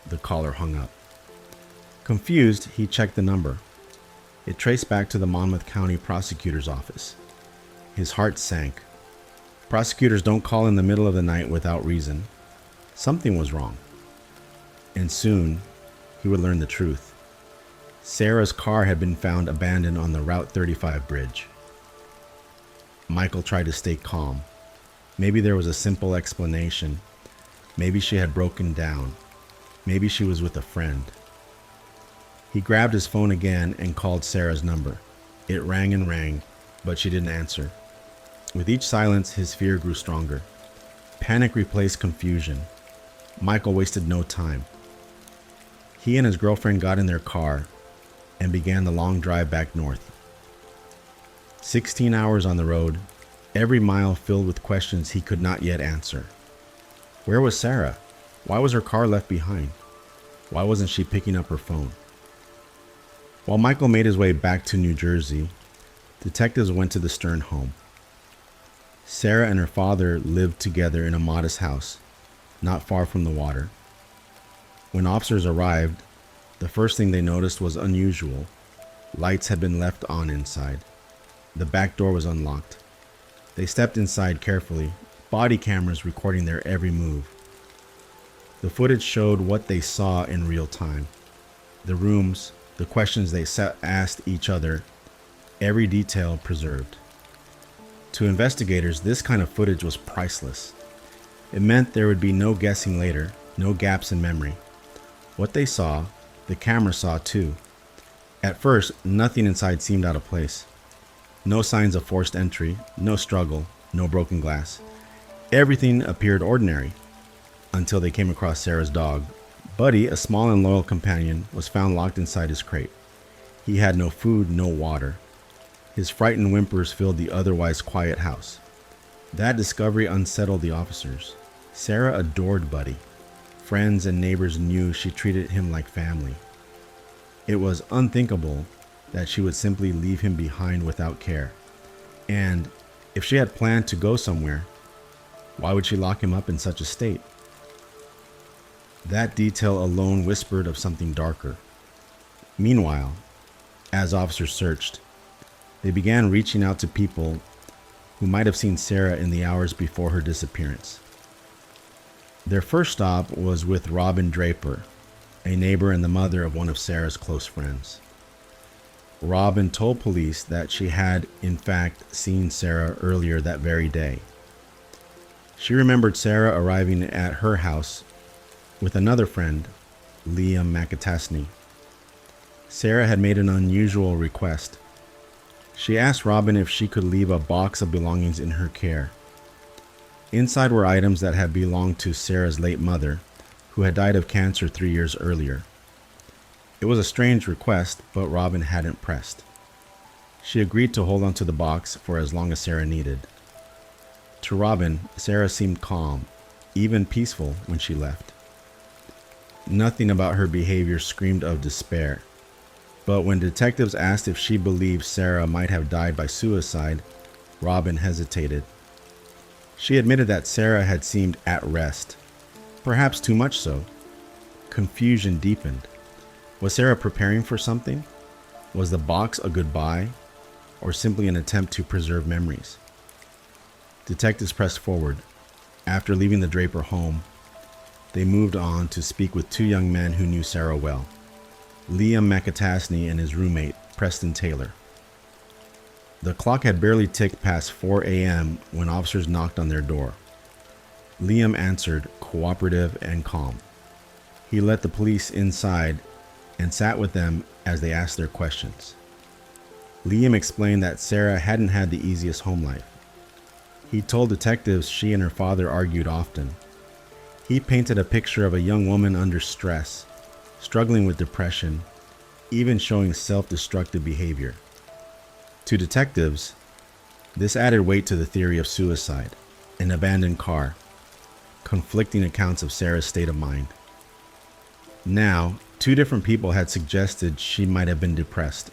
the caller hung up. Confused, he checked the number. It traced back to the Monmouth County Prosecutor's office. His heart sank. Prosecutors don't call in the middle of the night without reason. Something was wrong. And soon, he would learn the truth. Sarah's car had been found abandoned on the Route 35 bridge. Michael tried to stay calm. Maybe there was a simple explanation. Maybe she had broken down. Maybe she was with a friend. He grabbed his phone again and called Sarah's number. It rang and rang, but she didn't answer. With each silence, his fear grew stronger. Panic replaced confusion. Michael wasted no time. He and his girlfriend got in their car and began the long drive back north. 16 hours on the road, every mile filled with questions he could not yet answer. Where was Sarah? Why was her car left behind? Why wasn't she picking up her phone? While Michael made his way back to New Jersey, detectives went to the Stern home. Sarah and her father lived together in a modest house, not far from the water. When officers arrived, the first thing they noticed was unusual. Lights had been left on inside. The back door was unlocked. They stepped inside carefully, body cameras recording their every move. The footage showed what they saw in real time. The rooms, the questions they asked each other, every detail preserved. To investigators, this kind of footage was priceless. It meant there would be no guessing later, no gaps in memory. What they saw, the camera saw too. At first, nothing inside seemed out of place. No signs of forced entry, no struggle, no broken glass. Everything appeared ordinary, until they came across Sarah's dog. Buddy, a small and loyal companion, was found locked inside his crate. He had no food, no water. His frightened whimpers filled the otherwise quiet house. That discovery unsettled the officers. Sarah adored Buddy. Friends and neighbors knew she treated him like family. It was unthinkable that she would simply leave him behind without care. And if she had planned to go somewhere, why would she lock him up in such a state? That detail alone whispered of something darker. Meanwhile, as officers searched, they began reaching out to people who might have seen Sarah in the hours before her disappearance. Their first stop was with Robin Draper, a neighbor and the mother of one of Sarah's close friends. Robin told police that she had, in fact, seen Sarah earlier that very day. She remembered Sarah arriving at her house with another friend, Liam McAtasney. Sarah had made an unusual request. She asked Robin if she could leave a box of belongings in her care. Inside were items that had belonged to Sarah's late mother, who had died of cancer 3 years earlier. It was a strange request, but Robin hadn't pressed. She agreed to hold onto the box for as long as Sarah needed. To Robin, Sarah seemed calm, even peaceful when she left. Nothing about her behavior screamed of despair. But when detectives asked if she believed Sarah might have died by suicide, Robin hesitated. She admitted that Sarah had seemed at rest, perhaps too much so. Confusion deepened. Was Sarah preparing for something? Was the box a goodbye, or simply an attempt to preserve memories? Detectives pressed forward. After leaving the Draper home, they moved on to speak with two young men who knew Sarah well, Liam McAtasney and his roommate, Preston Taylor. The clock had barely ticked past 4 a.m. when officers knocked on their door. Liam answered, cooperative and calm. He let the police inside and sat with them as they asked their questions. Liam explained that Sarah hadn't had the easiest home life. He told detectives she and her father argued often. He painted a picture of a young woman under stress, struggling with depression, even showing self-destructive behavior. To detectives, this added weight to the theory of suicide, an abandoned car, conflicting accounts of Sarah's state of mind. Now, two different people had suggested she might have been depressed.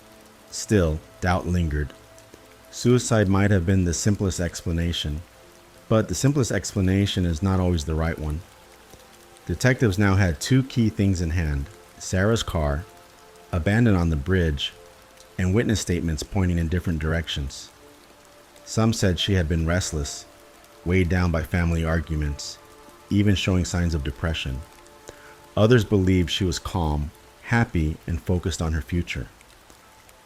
Still, doubt lingered. Suicide might have been the simplest explanation, but the simplest explanation is not always the right one. Detectives now had two key things in hand: Sarah's car, abandoned on the bridge, and witness statements pointing in different directions. Some said she had been restless, weighed down by family arguments, even showing signs of depression. Others believed she was calm, happy, and focused on her future.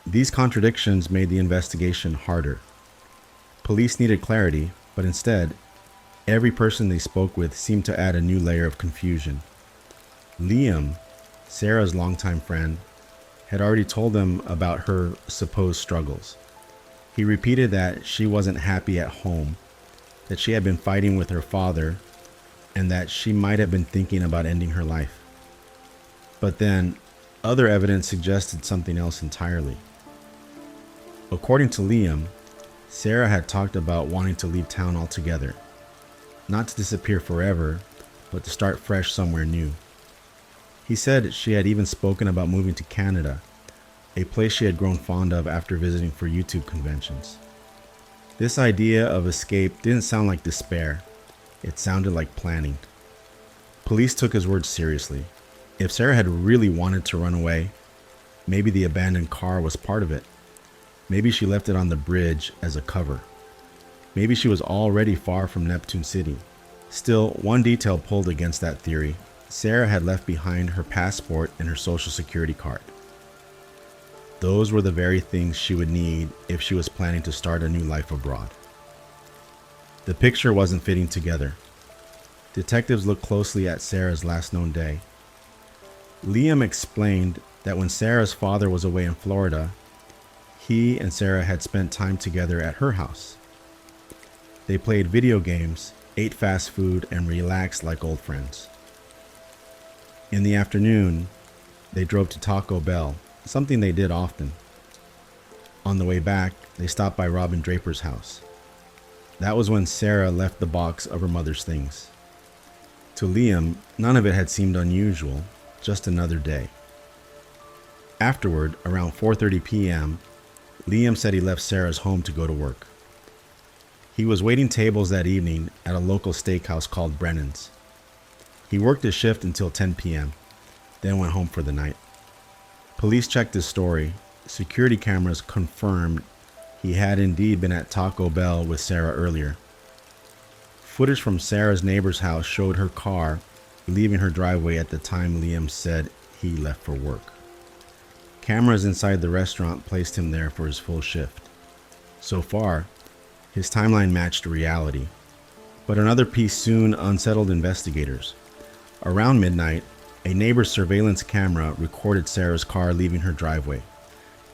These contradictions made the investigation harder. Police needed clarity, but instead, every person they spoke with seemed to add a new layer of confusion. Liam, Sarah's longtime friend, had already told them about her supposed struggles. He repeated that she wasn't happy at home, that she had been fighting with her father, and that she might have been thinking about ending her life. But then, other evidence suggested something else entirely. According to Liam, Sarah had talked about wanting to leave town altogether, not to disappear forever, but to start fresh somewhere new. He said she had even spoken about moving to Canada, a place she had grown fond of after visiting for YouTube conventions. This idea of escape didn't sound like despair. It sounded like planning. Police took his words seriously. If Sarah had really wanted to run away, maybe the abandoned car was part of it. Maybe she left it on the bridge as a cover. Maybe she was already far from Neptune City. Still, one detail pulled against that theory. Sarah had left behind her passport and her social security card. Those were the very things she would need if she was planning to start a new life abroad. The picture wasn't fitting together. Detectives looked closely at Sarah's last known day. Liam explained that when Sarah's father was away in Florida, he and Sarah had spent time together at her house. They played video games, ate fast food, and relaxed like old friends. In the afternoon, they drove to Taco Bell, something they did often. On the way back, they stopped by Robin Draper's house. That was when Sarah left the box of her mother's things. To Liam, none of it had seemed unusual, just another day. Afterward, around 4:30 p.m., Liam said he left Sarah's home to go to work. He was waiting tables that evening at a local steakhouse called Brennan's. He worked his shift until 10 p.m., then went home for the night. Police checked his story. Security cameras confirmed he had indeed been at Taco Bell with Sarah earlier. Footage from Sarah's neighbor's house showed her car leaving her driveway at the time Liam said he left for work. Cameras inside the restaurant placed him there for his full shift. So far, his timeline matched reality. But another piece soon unsettled investigators. Around midnight, a neighbor's surveillance camera recorded Sarah's car leaving her driveway.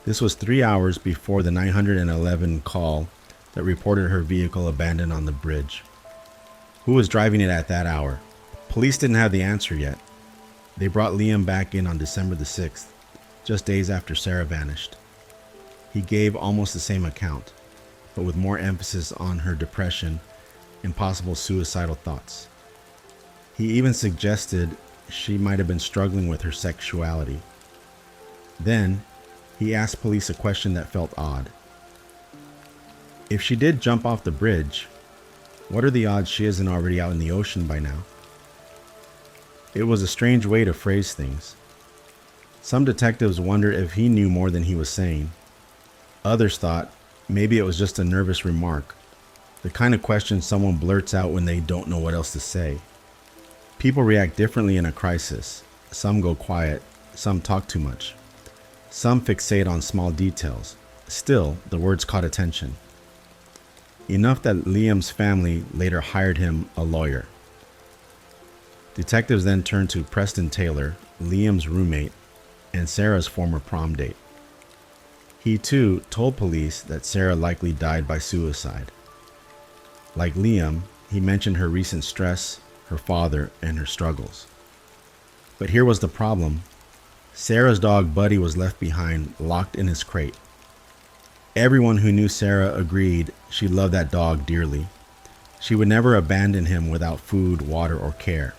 This was 3 hours before the 911 call that reported her vehicle abandoned on the bridge. Who was driving it at that hour? Police didn't have the answer yet. They brought Liam back in on December the 6th, just days after Sarah vanished. He gave almost the same account, but with more emphasis on her depression and possible suicidal thoughts. He even suggested she might have been struggling with her sexuality. Then, he asked police a question that felt odd. If she did jump off the bridge, what are the odds she isn't already out in the ocean by now? It was a strange way to phrase things. Some detectives wondered if he knew more than he was saying. Others thought maybe it was just a nervous remark, the kind of question someone blurts out when they don't know what else to say. People react differently in a crisis. Some go quiet, some talk too much. Some fixate on small details. Still, the words caught attention. Enough that Liam's family later hired him a lawyer. Detectives then turned to Preston Taylor, Liam's roommate, and Sarah's former prom date. He too told police that Sarah likely died by suicide. Like Liam, he mentioned her recent stress, her father, and her struggles. But here was the problem. Sarah's dog Buddy was left behind, locked in his crate. Everyone who knew Sarah agreed she loved that dog dearly. She would never abandon him without food, water, or care.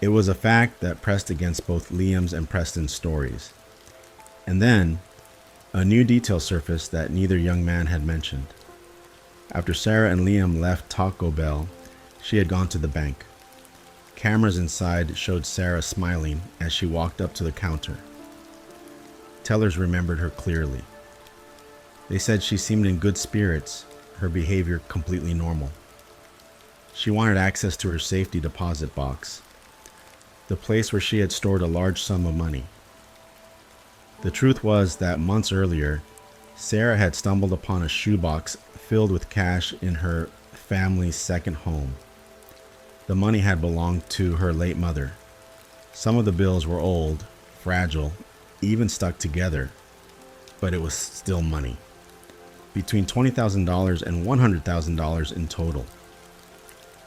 It was a fact that pressed against both Liam's and Preston's stories. And then, a new detail surfaced that neither young man had mentioned. After Sarah and Liam left Taco Bell, she had gone to the bank. Cameras inside showed Sarah smiling as she walked up to the counter. Tellers remembered her clearly. They said she seemed in good spirits, her behavior completely normal. She wanted access to her safety deposit box, the place where she had stored a large sum of money. The truth was that months earlier, Sarah had stumbled upon a shoebox filled with cash in her family's second home. The money had belonged to her late mother. Some of the bills were old, fragile, even stuck together, but it was still money. Between $20,000 and $100,000 in total.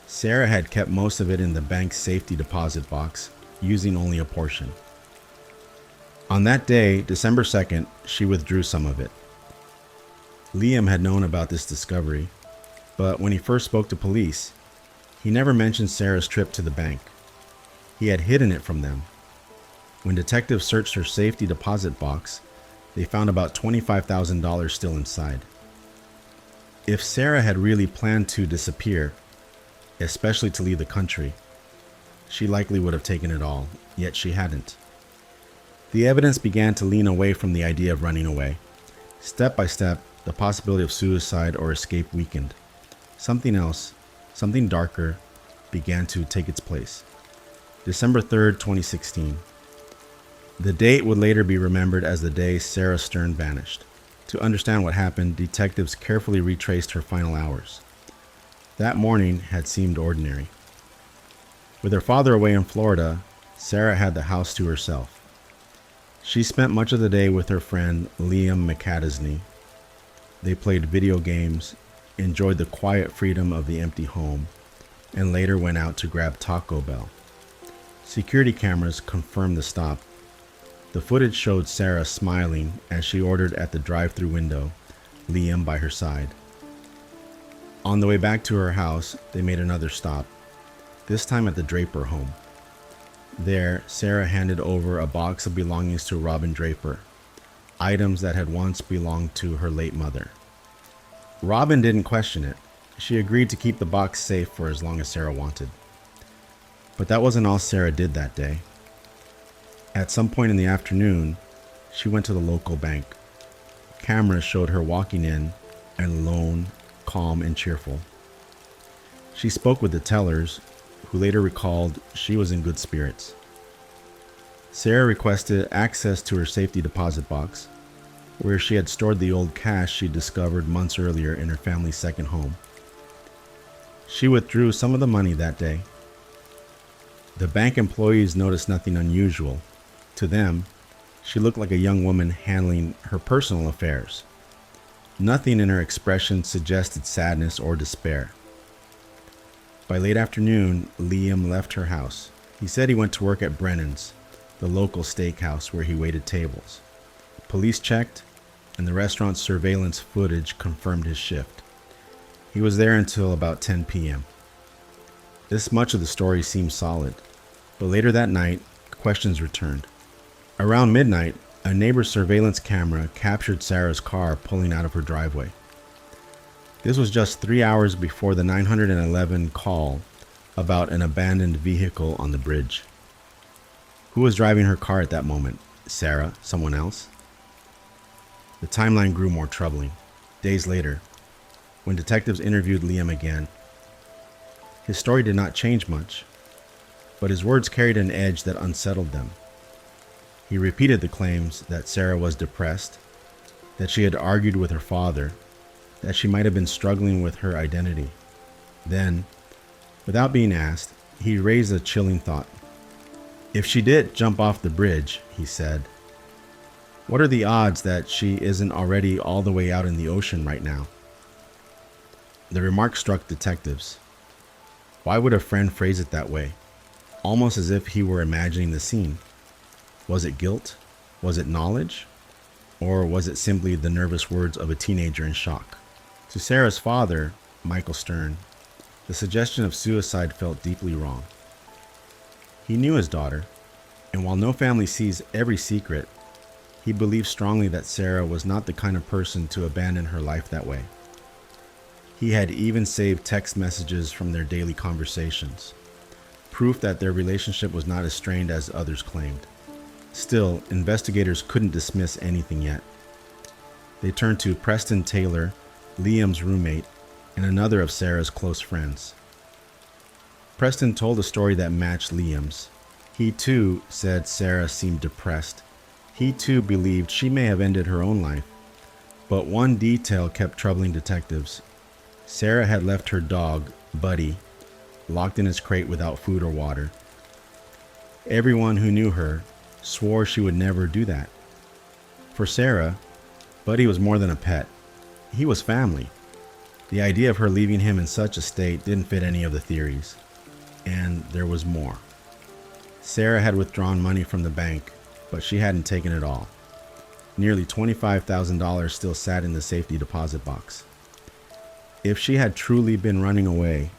Sarah had kept most of it in the bank's safety deposit box, using only a portion. On that day, December 2nd, she withdrew some of it. Liam had known about this discovery, but when he first spoke to police, he never mentioned Sarah's trip to the bank. He had hidden it from them. When detectives searched her safety deposit box, they found about $25,000 still inside. If Sarah had really planned to disappear, especially to leave the country, she likely would have taken it all, yet she hadn't. The evidence began to lean away from the idea of running away. Step by step, the possibility of suicide or escape weakened. Something else, something darker, began to take its place. December 3rd, 2016. The date would later be remembered as the day Sarah Stern vanished. To understand what happened, detectives carefully retraced her final hours. That morning had seemed ordinary. With her father away in Florida, Sarah had the house to herself. She spent much of the day with her friend Liam McAdesney. They played video games, enjoyed the quiet freedom of the empty home, and later went out to grab Taco Bell. Security cameras confirmed the stop. The footage showed Sarah smiling as she ordered at the drive-thru window, Liam by her side. On the way back to her house, they made another stop, this time at the Draper home. There, Sarah handed over a box of belongings to Robin Draper, items that had once belonged to her late mother. Robin didn't question it. She agreed to keep the box safe for as long as Sarah wanted. But that wasn't all Sarah did that day. At some point in the afternoon, she went to the local bank. Cameras showed her walking in, alone, calm, and cheerful. She spoke with the tellers, who later recalled she was in good spirits. Sarah requested access to her safety deposit box, where she had stored the old cash she discovered months earlier in her family's second home. She withdrew some of the money that day. The bank employees noticed nothing unusual. To them, she looked like a young woman handling her personal affairs. Nothing in her expression suggested sadness or despair. By late afternoon, Liam left her house. He said he went to work at Brennan's, the local steakhouse where he waited tables. Police checked, and the restaurant's surveillance footage confirmed his shift. He was there until about 10 p.m. This much of the story seemed solid, but later that night, questions returned. Around midnight, a neighbor's surveillance camera captured Sarah's car pulling out of her driveway. This was just 3 hours before the 911 call about an abandoned vehicle on the bridge. Who was driving her car at that moment? Sarah? Someone else? The timeline grew more troubling. Days later, when detectives interviewed Liam again, his story did not change much, but his words carried an edge that unsettled them. He repeated the claims that Sarah was depressed, that she had argued with her father, that she might have been struggling with her identity. Then, without being asked, he raised a chilling thought. If she did jump off the bridge, he said. What are the odds that she isn't already all the way out in the ocean right now? The remark struck detectives. Why would a friend phrase it that way? Almost as if he were imagining the scene. Was it guilt? Was it knowledge? Or was it simply the nervous words of a teenager in shock? To Sarah's father, Michael Stern, the suggestion of suicide felt deeply wrong. He knew his daughter, and while no family sees every secret, he believed strongly that Sarah was not the kind of person to abandon her life that way. He had even saved text messages from their daily conversations, proof that their relationship was not as strained as others claimed. Still, investigators couldn't dismiss anything yet. They turned to Preston Taylor, Liam's roommate, and another of Sarah's close friends. Preston told a story that matched Liam's. He too said Sarah seemed depressed. He too believed she may have ended her own life. But one detail kept troubling detectives. Sarah had left her dog, Buddy, locked in his crate without food or water. Everyone who knew her swore she would never do that. For Sarah, Buddy was more than a pet. He was family. The idea of her leaving him in such a state didn't fit any of the theories. And there was more. Sarah had withdrawn money from the bank, but she hadn't taken it all. Nearly $25,000 still sat in the safety deposit box. If she had truly been running away,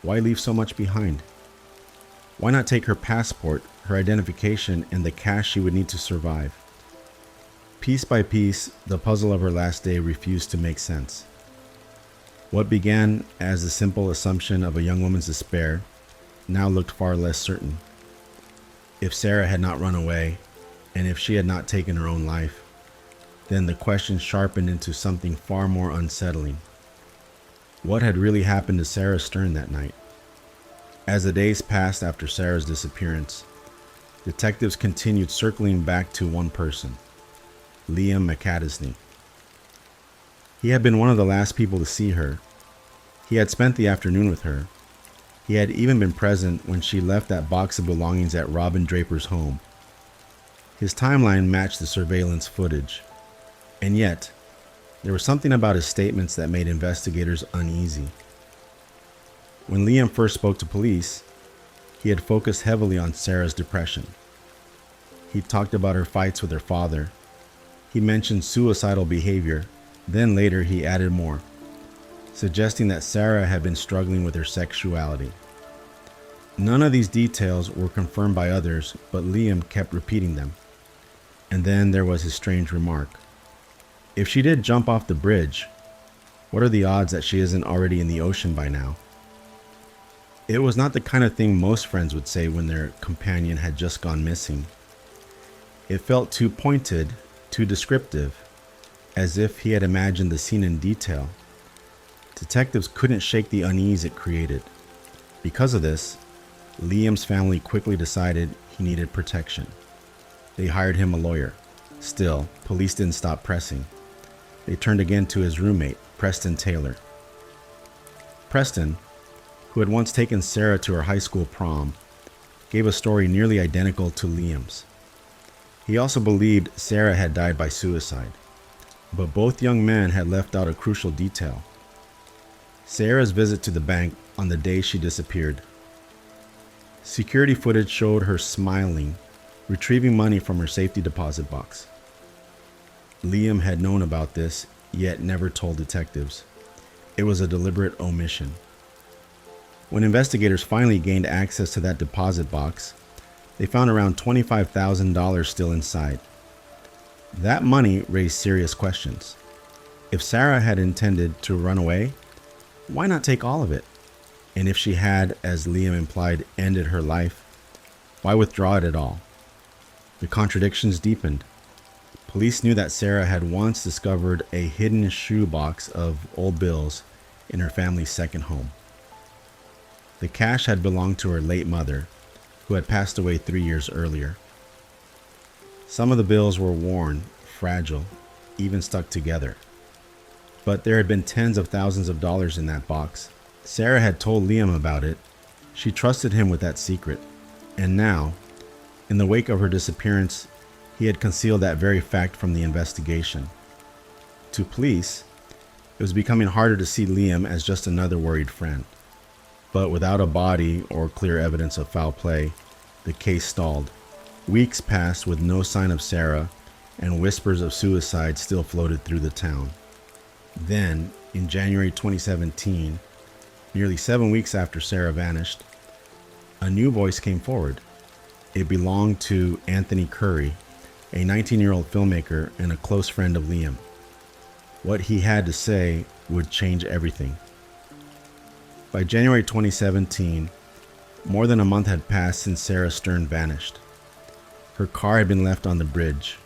why leave so much behind? Why not take her passport, her identification, and the cash she would need to survive? Piece by piece, the puzzle of her last day refused to make sense. What began as the simple assumption of a young woman's despair now looked far less certain. If Sarah had not run away, and if she had not taken her own life, then the question sharpened into something far more unsettling. What had really happened to Sarah Stern that night? As the days passed after Sarah's disappearance, detectives continued circling back to one person, Liam McAdesney. He had been one of the last people to see her. He had spent the afternoon with her. He had even been present when she left that box of belongings at Robin Draper's home. His timeline matched the surveillance footage. And yet, there was something about his statements that made investigators uneasy. When Liam first spoke to police, he had focused heavily on Sarah's depression. He talked about her fights with her father. He mentioned suicidal behavior. Then later he added more, suggesting that Sarah had been struggling with her sexuality. None of these details were confirmed by others, but Liam kept repeating them. And then there was his strange remark. If she did jump off the bridge, what are the odds that she isn't already in the ocean by now? It was not the kind of thing most friends would say when their companion had just gone missing. It felt too pointed, too descriptive, as if he had imagined the scene in detail. Detectives couldn't shake the unease it created. Because of this, Liam's family quickly decided he needed protection. They hired him a lawyer. Still, police didn't stop pressing. They turned again to his roommate, Preston Taylor. Preston, who had once taken Sarah to her high school prom, gave a story nearly identical to Liam's. He also believed Sarah had died by suicide, but both young men had left out a crucial detail: Sarah's visit to the bank on the day she disappeared. Security footage showed her smiling, retrieving money from her safety deposit box. Liam had known about this, yet never told detectives. It was a deliberate omission. When investigators finally gained access to that deposit box, they found around $25,000 still inside. That money raised serious questions. If Sarah had intended to run away, why not take all of it? And if she had, as Liam implied, ended her life, why withdraw it at all? The contradictions deepened. Police knew that Sarah had once discovered a hidden shoebox of old bills in her family's second home. The cash had belonged to her late mother, who had passed away 3 years earlier. Some of the bills were worn, fragile, even stuck together. But there had been tens of thousands of dollars in that box. Sarah had told Liam about it. She trusted him with that secret. And now, in the wake of her disappearance, He had concealed that very fact from the investigation. To police, it was becoming harder to see Liam as just another worried friend. But without a body or clear evidence of foul play, the case stalled. Weeks passed with no sign of Sarah, and whispers of suicide still floated through the town. Then, in January 2017, nearly 7 weeks after Sarah vanished, a new voice came forward. It belonged to Anthony Curry, a 19-year-old filmmaker and a close friend of Liam. What he had to say would change everything. By January 2017, more than a month had passed since Sarah Stern vanished. Her car had been left on the bridge.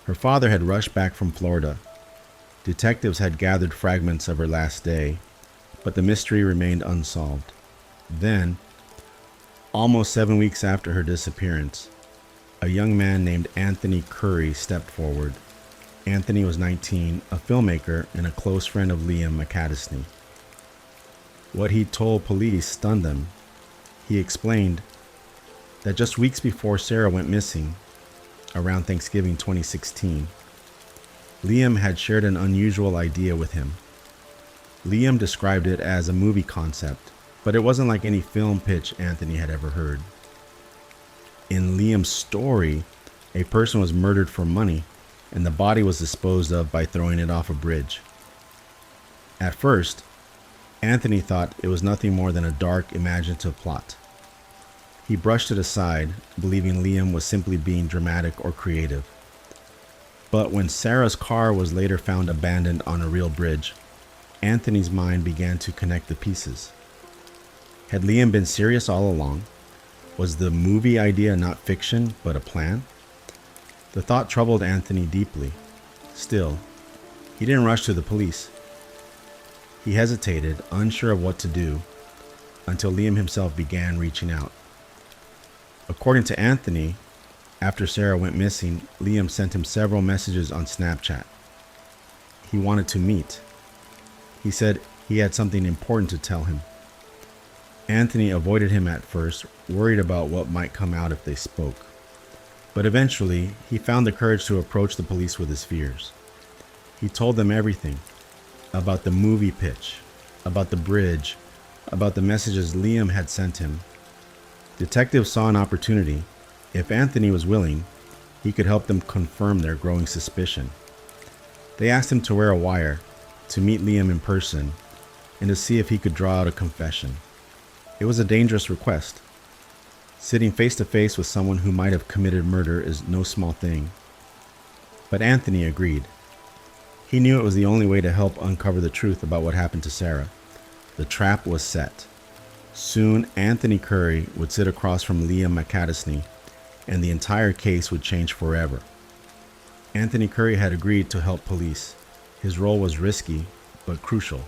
Her father had rushed back from Florida. Detectives had gathered fragments of her last day, but the mystery remained unsolved. Then, almost 7 weeks after her disappearance, a young man named Anthony Curry stepped forward. Anthony was 19, a filmmaker and a close friend of Liam McAdesney. What he told police stunned them. He explained that just weeks before Sarah went missing, around Thanksgiving 2016, Liam had shared an unusual idea with him. Liam described it as a movie concept, but it wasn't like any film pitch Anthony had ever heard. In Liam's story, a person was murdered for money, and the body was disposed of by throwing it off a bridge. At first, Anthony thought it was nothing more than a dark, imaginative plot. He brushed it aside, believing Liam was simply being dramatic or creative. But when Sarah's car was later found abandoned on a real bridge, Anthony's mind began to connect the pieces. Had Liam been serious all along? Was the movie idea not fiction, but a plan? The thought troubled Anthony deeply. Still, he didn't rush to the police. He hesitated, unsure of what to do, until Liam himself began reaching out. According to Anthony, after Sarah went missing, Liam sent him several messages on Snapchat. He wanted to meet. He said he had something important to tell him. Anthony avoided him at first, worried about what might come out if they spoke. But eventually, he found the courage to approach the police with his fears. He told them everything. About the movie pitch, about the bridge, about the messages Liam had sent him. Detectives saw an opportunity. If Anthony was willing, he could help them confirm their growing suspicion. They asked him to wear a wire, to meet Liam in person, and to see if he could draw out a confession. It was a dangerous request. Sitting face to face with someone who might have committed murder is no small thing. But Anthony agreed. He knew it was the only way to help uncover the truth about what happened to Sarah. The trap was set. Soon, Anthony Curry would sit across from Liam McAdesney, and the entire case would change forever. Anthony Curry had agreed to help police. His role was risky, but crucial.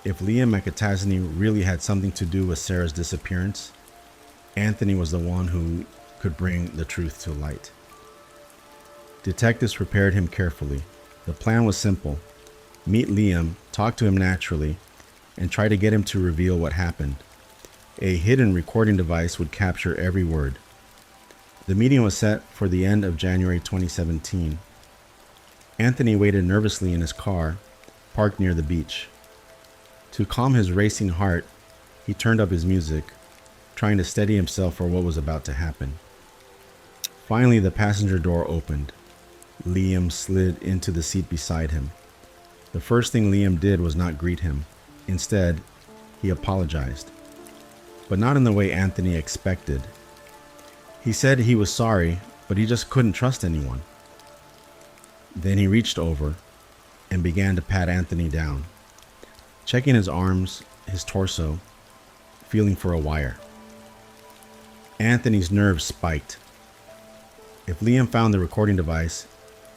If Liam McAdesney really had something to do with Sarah's disappearance, Anthony was the one who could bring the truth to light. Detectives prepared him carefully. The plan was simple. Meet Liam, talk to him naturally, and try to get him to reveal what happened. A hidden recording device would capture every word. The meeting was set for the end of January 2017. Anthony waited nervously in his car, parked near the beach. To calm his racing heart, he turned up his music, trying to steady himself for what was about to happen. Finally, the passenger door opened. Liam slid into the seat beside him. The first thing Liam did was not greet him. Instead, he apologized, but not in the way Anthony expected. He said he was sorry, but he just couldn't trust anyone. Then he reached over and began to pat Anthony down, checking his arms, his torso, feeling for a wire. Anthony's nerves spiked. If Liam found the recording device,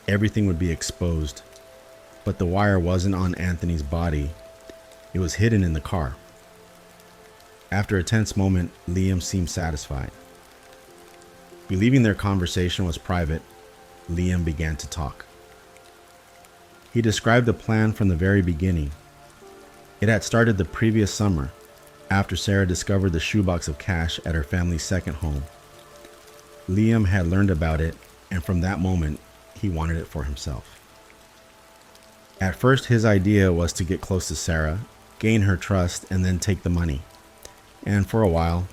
everything would be exposed. But the wire wasn't on Anthony's body. It was hidden in the car. After a tense moment, Liam seemed satisfied. Believing their conversation was private, Liam began to talk. He described the plan from the very beginning. It had started the previous summer, after Sarah discovered the shoebox of cash at her family's second home. Liam had learned about it and from that moment, he wanted it for himself. At first, his idea was to get close to Sarah, gain her trust, and then take the money. And for a while,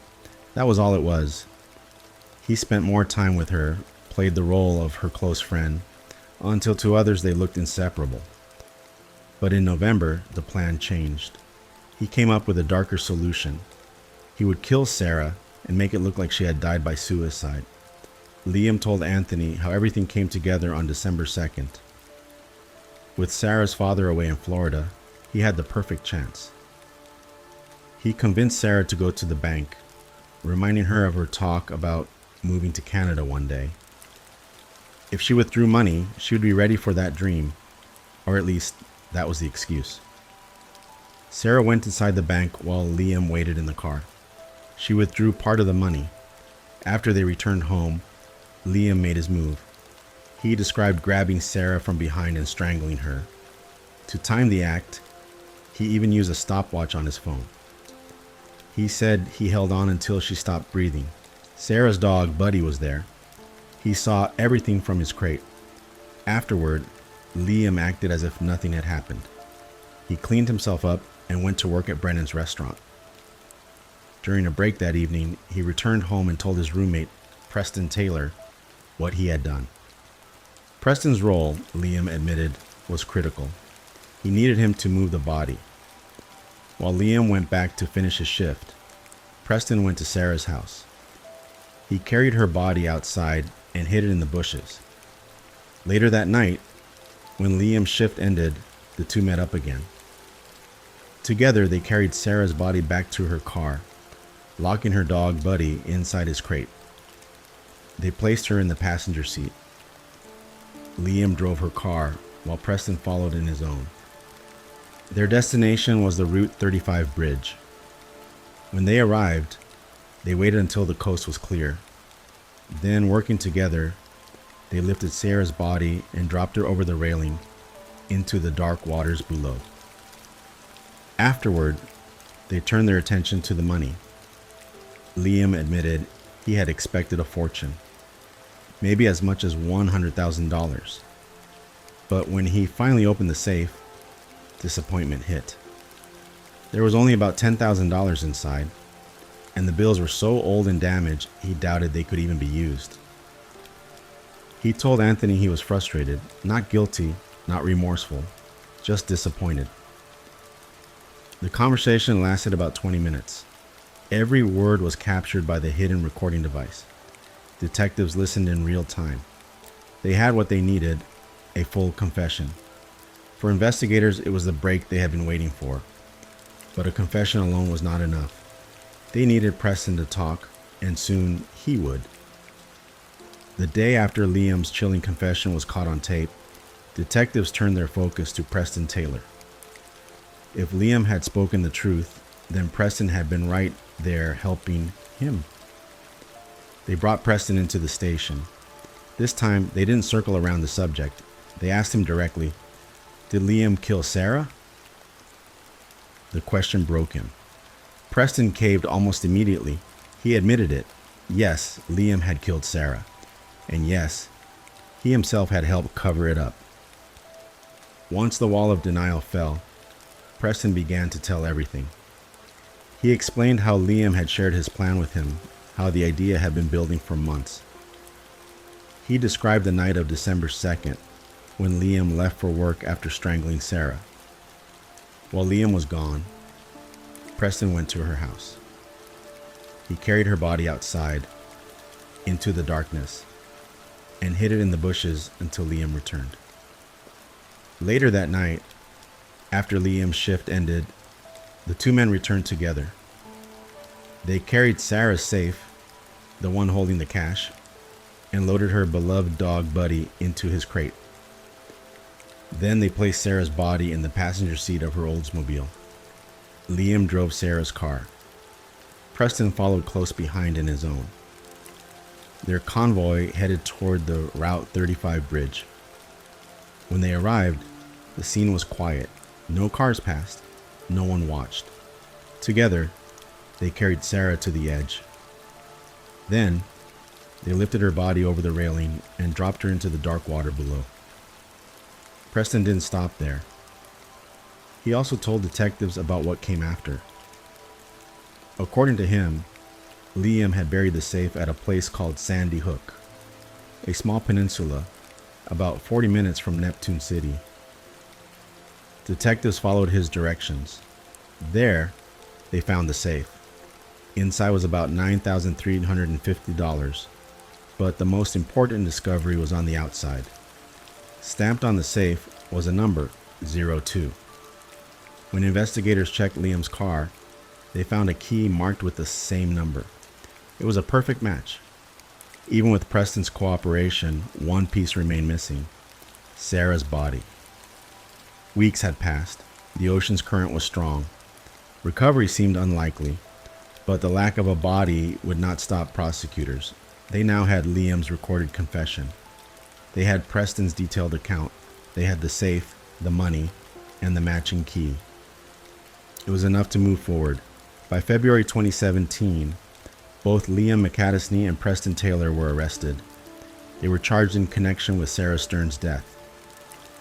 that was all it was. He spent more time with her, played the role of her close friend, until to others they looked inseparable. But in November, the plan changed. He came up with a darker solution. He would kill Sarah and make it look like she had died by suicide. Liam told Anthony how everything came together on December 2nd. With Sarah's father away in Florida, he had the perfect chance. He convinced Sarah to go to the bank, reminding her of her talk about moving to Canada one day. If she withdrew money, she would be ready for that dream, or at least that was the excuse. Sarah went inside the bank while Liam waited in the car. She withdrew part of the money. After they returned home, Liam made his move. He described grabbing Sarah from behind and strangling her. To time the act, he even used a stopwatch on his phone. He said he held on until she stopped breathing. Sarah's dog, Buddy, was there. He saw everything from his crate. Afterward, Liam acted as if nothing had happened. He cleaned himself up and went to work at Brennan's restaurant. During a break that evening, he returned home and told his roommate, Preston Taylor, what he had done. Preston's role, Liam admitted, was critical. He needed him to move the body. While Liam went back to finish his shift, Preston went to Sarah's house. He carried her body outside and hid it in the bushes. Later that night, when Liam's shift ended, the two met up again. Together, they carried Sarah's body back to her car, locking her dog, Buddy, inside his crate. They placed her in the passenger seat. Liam drove her car, while Preston followed in his own. Their destination was the Route 35 bridge. When they arrived, they waited until the coast was clear. Then, working together, they lifted Sarah's body and dropped her over the railing into the dark waters below. Afterward, they turned their attention to the money. Liam admitted he had expected a fortune, maybe as much as $100,000. But when he finally opened the safe, disappointment hit. There was only about $10,000 inside, and the bills were so old and damaged he doubted they could even be used. He told Anthony he was frustrated, not guilty, not remorseful, just disappointed. The conversation lasted about 20 minutes. Every word was captured by the hidden recording device. Detectives listened in real time. They had what they needed, a full confession. For investigators, it was the break they had been waiting for. But a confession alone was not enough. They needed Preston to talk, and soon he would. The day after Liam's chilling confession was caught on tape, detectives turned their focus to Preston Taylor. If Liam had spoken the truth, then Preston had been right there helping him. They brought Preston into the station. This time, they didn't circle around the subject. They asked him directly, "Did Liam kill Sarah?" The question broke him. Preston caved almost immediately. He admitted it. Yes, Liam had killed Sarah. And yes, he himself had helped cover it up. Once the wall of denial fell, Preston began to tell everything. He explained how Liam had shared his plan with him, how the idea had been building for months. He described the night of December 2nd, when Liam left for work after strangling Sarah. While Liam was gone, Preston went to her house. He carried her body outside, into the darkness, and hid it in the bushes until Liam returned. Later that night, after Liam's shift ended, the two men returned together. They carried Sarah's safe, the one holding the cash, and loaded her beloved dog Buddy into his crate. Then they placed Sarah's body in the passenger seat of her Oldsmobile. Liam drove Sarah's car. Preston followed close behind in his own. Their convoy headed toward the Route 35 bridge. When they arrived, the scene was quiet. No cars passed. No one watched. Together, they carried Sarah to the edge. Then, They lifted her body over the railing and dropped her into the dark water below. Preston didn't stop there. He also told detectives about what came after. According to him, Liam had buried the safe at a place called Sandy Hook, a small peninsula about 40 minutes from Neptune City. Detectives followed his directions. There, they found the safe. Inside was about $9,350, but the most important discovery was on the outside. Stamped on the safe was a number, 02. When investigators checked Liam's car, they found a key marked with the same number. It was a perfect match. Even with Preston's cooperation, one piece remained missing: Sarah's body. Weeks had passed. The ocean's current was strong. Recovery seemed unlikely, but the lack of a body would not stop prosecutors. They now had Liam's recorded confession. They had Preston's detailed account. They had the safe, the money, and the matching key. It was enough to move forward. By February 2017, both Liam McAdesney and Preston Taylor were arrested. They were charged in connection with Sarah Stern's death.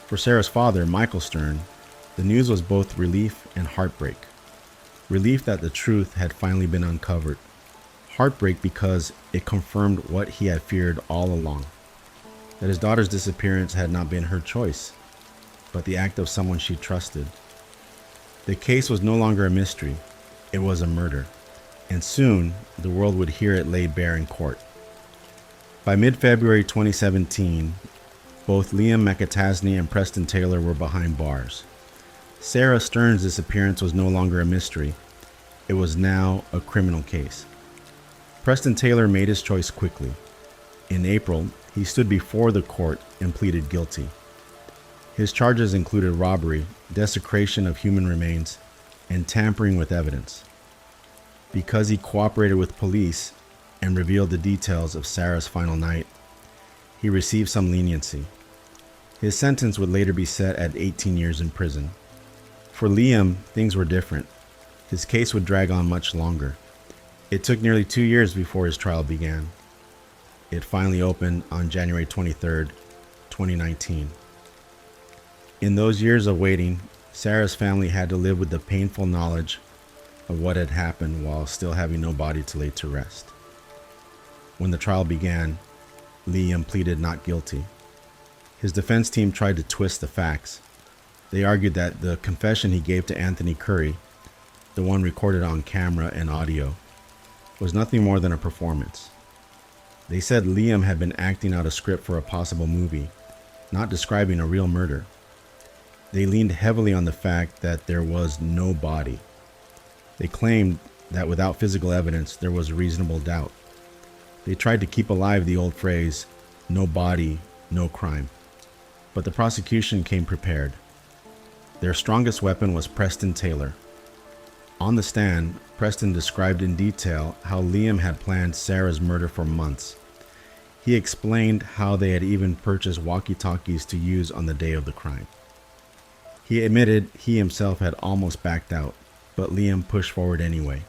For Sarah's father, Michael Stern, the news was both relief and heartbreak. Relief that the truth had finally been uncovered. Heartbreak because it confirmed what he had feared all along: that his daughter's disappearance had not been her choice, but the act of someone she trusted. The case was no longer a mystery. It was a murder, and soon the world would hear it laid bare in court. By mid-February 2017, both Liam McAtasney and Preston Taylor were behind bars. Sarah Stern's disappearance was no longer a mystery. It was now a criminal case. Preston Taylor made his choice quickly. In April, he stood before the court and pleaded guilty. His charges included robbery, desecration of human remains, and tampering with evidence. Because he cooperated with police and revealed the details of Sarah's final night, he received some leniency. His sentence would later be set at 18 years in prison. For Liam, things were different. His case would drag on much longer. It took nearly 2 years before his trial began. It finally opened on January 23, 2019. In those years of waiting, Sarah's family had to live with the painful knowledge of what had happened while still having no body to lay to rest. When the trial began, Liam pleaded not guilty. His defense team tried to twist the facts. They argued that the confession he gave to Anthony Curry, the one recorded on camera and audio, was nothing more than a performance. They said Liam had been acting out a script for a possible movie, not describing a real murder. They leaned heavily on the fact that there was no body. They claimed that without physical evidence, there was reasonable doubt. They tried to keep alive the old phrase, "no body, no crime." But the prosecution came prepared. Their strongest weapon was Preston Taylor. On the stand, Preston described in detail how Liam had planned Sarah's murder for months. He explained how they had even purchased walkie-talkies to use on the day of the crime. He admitted he himself had almost backed out, but Liam pushed forward anyway.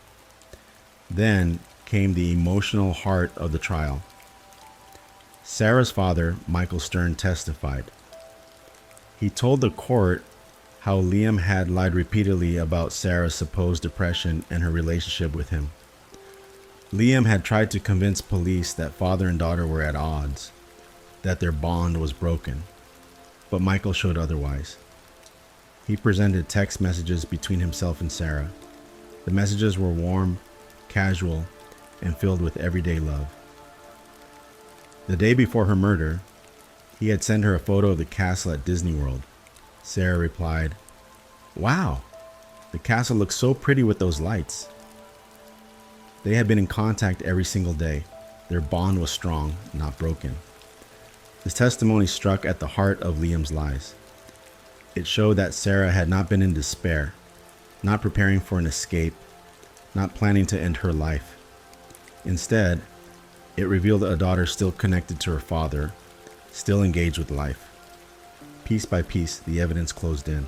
Then came the emotional heart of the trial. Sarah's father, Michael Stern, testified. He told the court how Liam had lied repeatedly about Sarah's supposed depression and her relationship with him. Liam had tried to convince police that father and daughter were at odds, that their bond was broken, but Michael showed otherwise. He presented text messages between himself and Sarah. The messages were warm, casual, and filled with everyday love. The day before her murder, he had sent her a photo of the castle at Disney World. Sarah replied, "Wow, the castle looks so pretty with those lights." They had been in contact every single day. Their bond was strong, not broken. This testimony struck at the heart of Liam's lies. It showed that Sarah had not been in despair, not preparing for an escape, not planning to end her life. Instead, it revealed a daughter still connected to her father, still engaged with life. Piece by piece, the evidence closed in.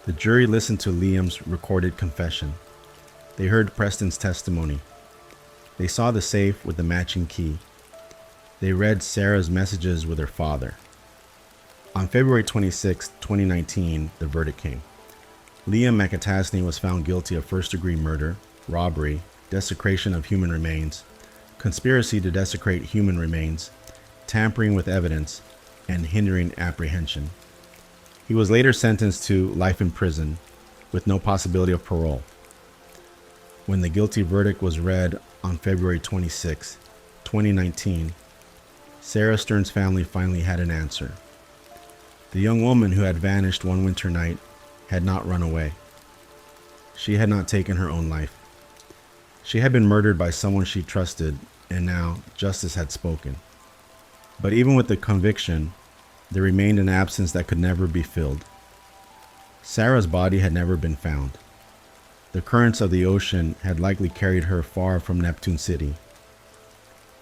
The jury listened to Liam's recorded confession. They heard Preston's testimony. They saw the safe with the matching key. They read Sarah's messages with her father. On February 26, 2019, the verdict came. Liam McAtasney was found guilty of first-degree murder, robbery, desecration of human remains, conspiracy to desecrate human remains, tampering with evidence, and hindering apprehension. He was later sentenced to life in prison with no possibility of parole. When the guilty verdict was read on February 26, 2019, Sarah Stern's family finally had an answer. The young woman who had vanished one winter night had not run away. She had not taken her own life. She had been murdered by someone she trusted, and now justice had spoken. But even with the conviction, there remained an absence that could never be filled. Sarah's body had never been found. The currents of the ocean had likely carried her far from Neptune City.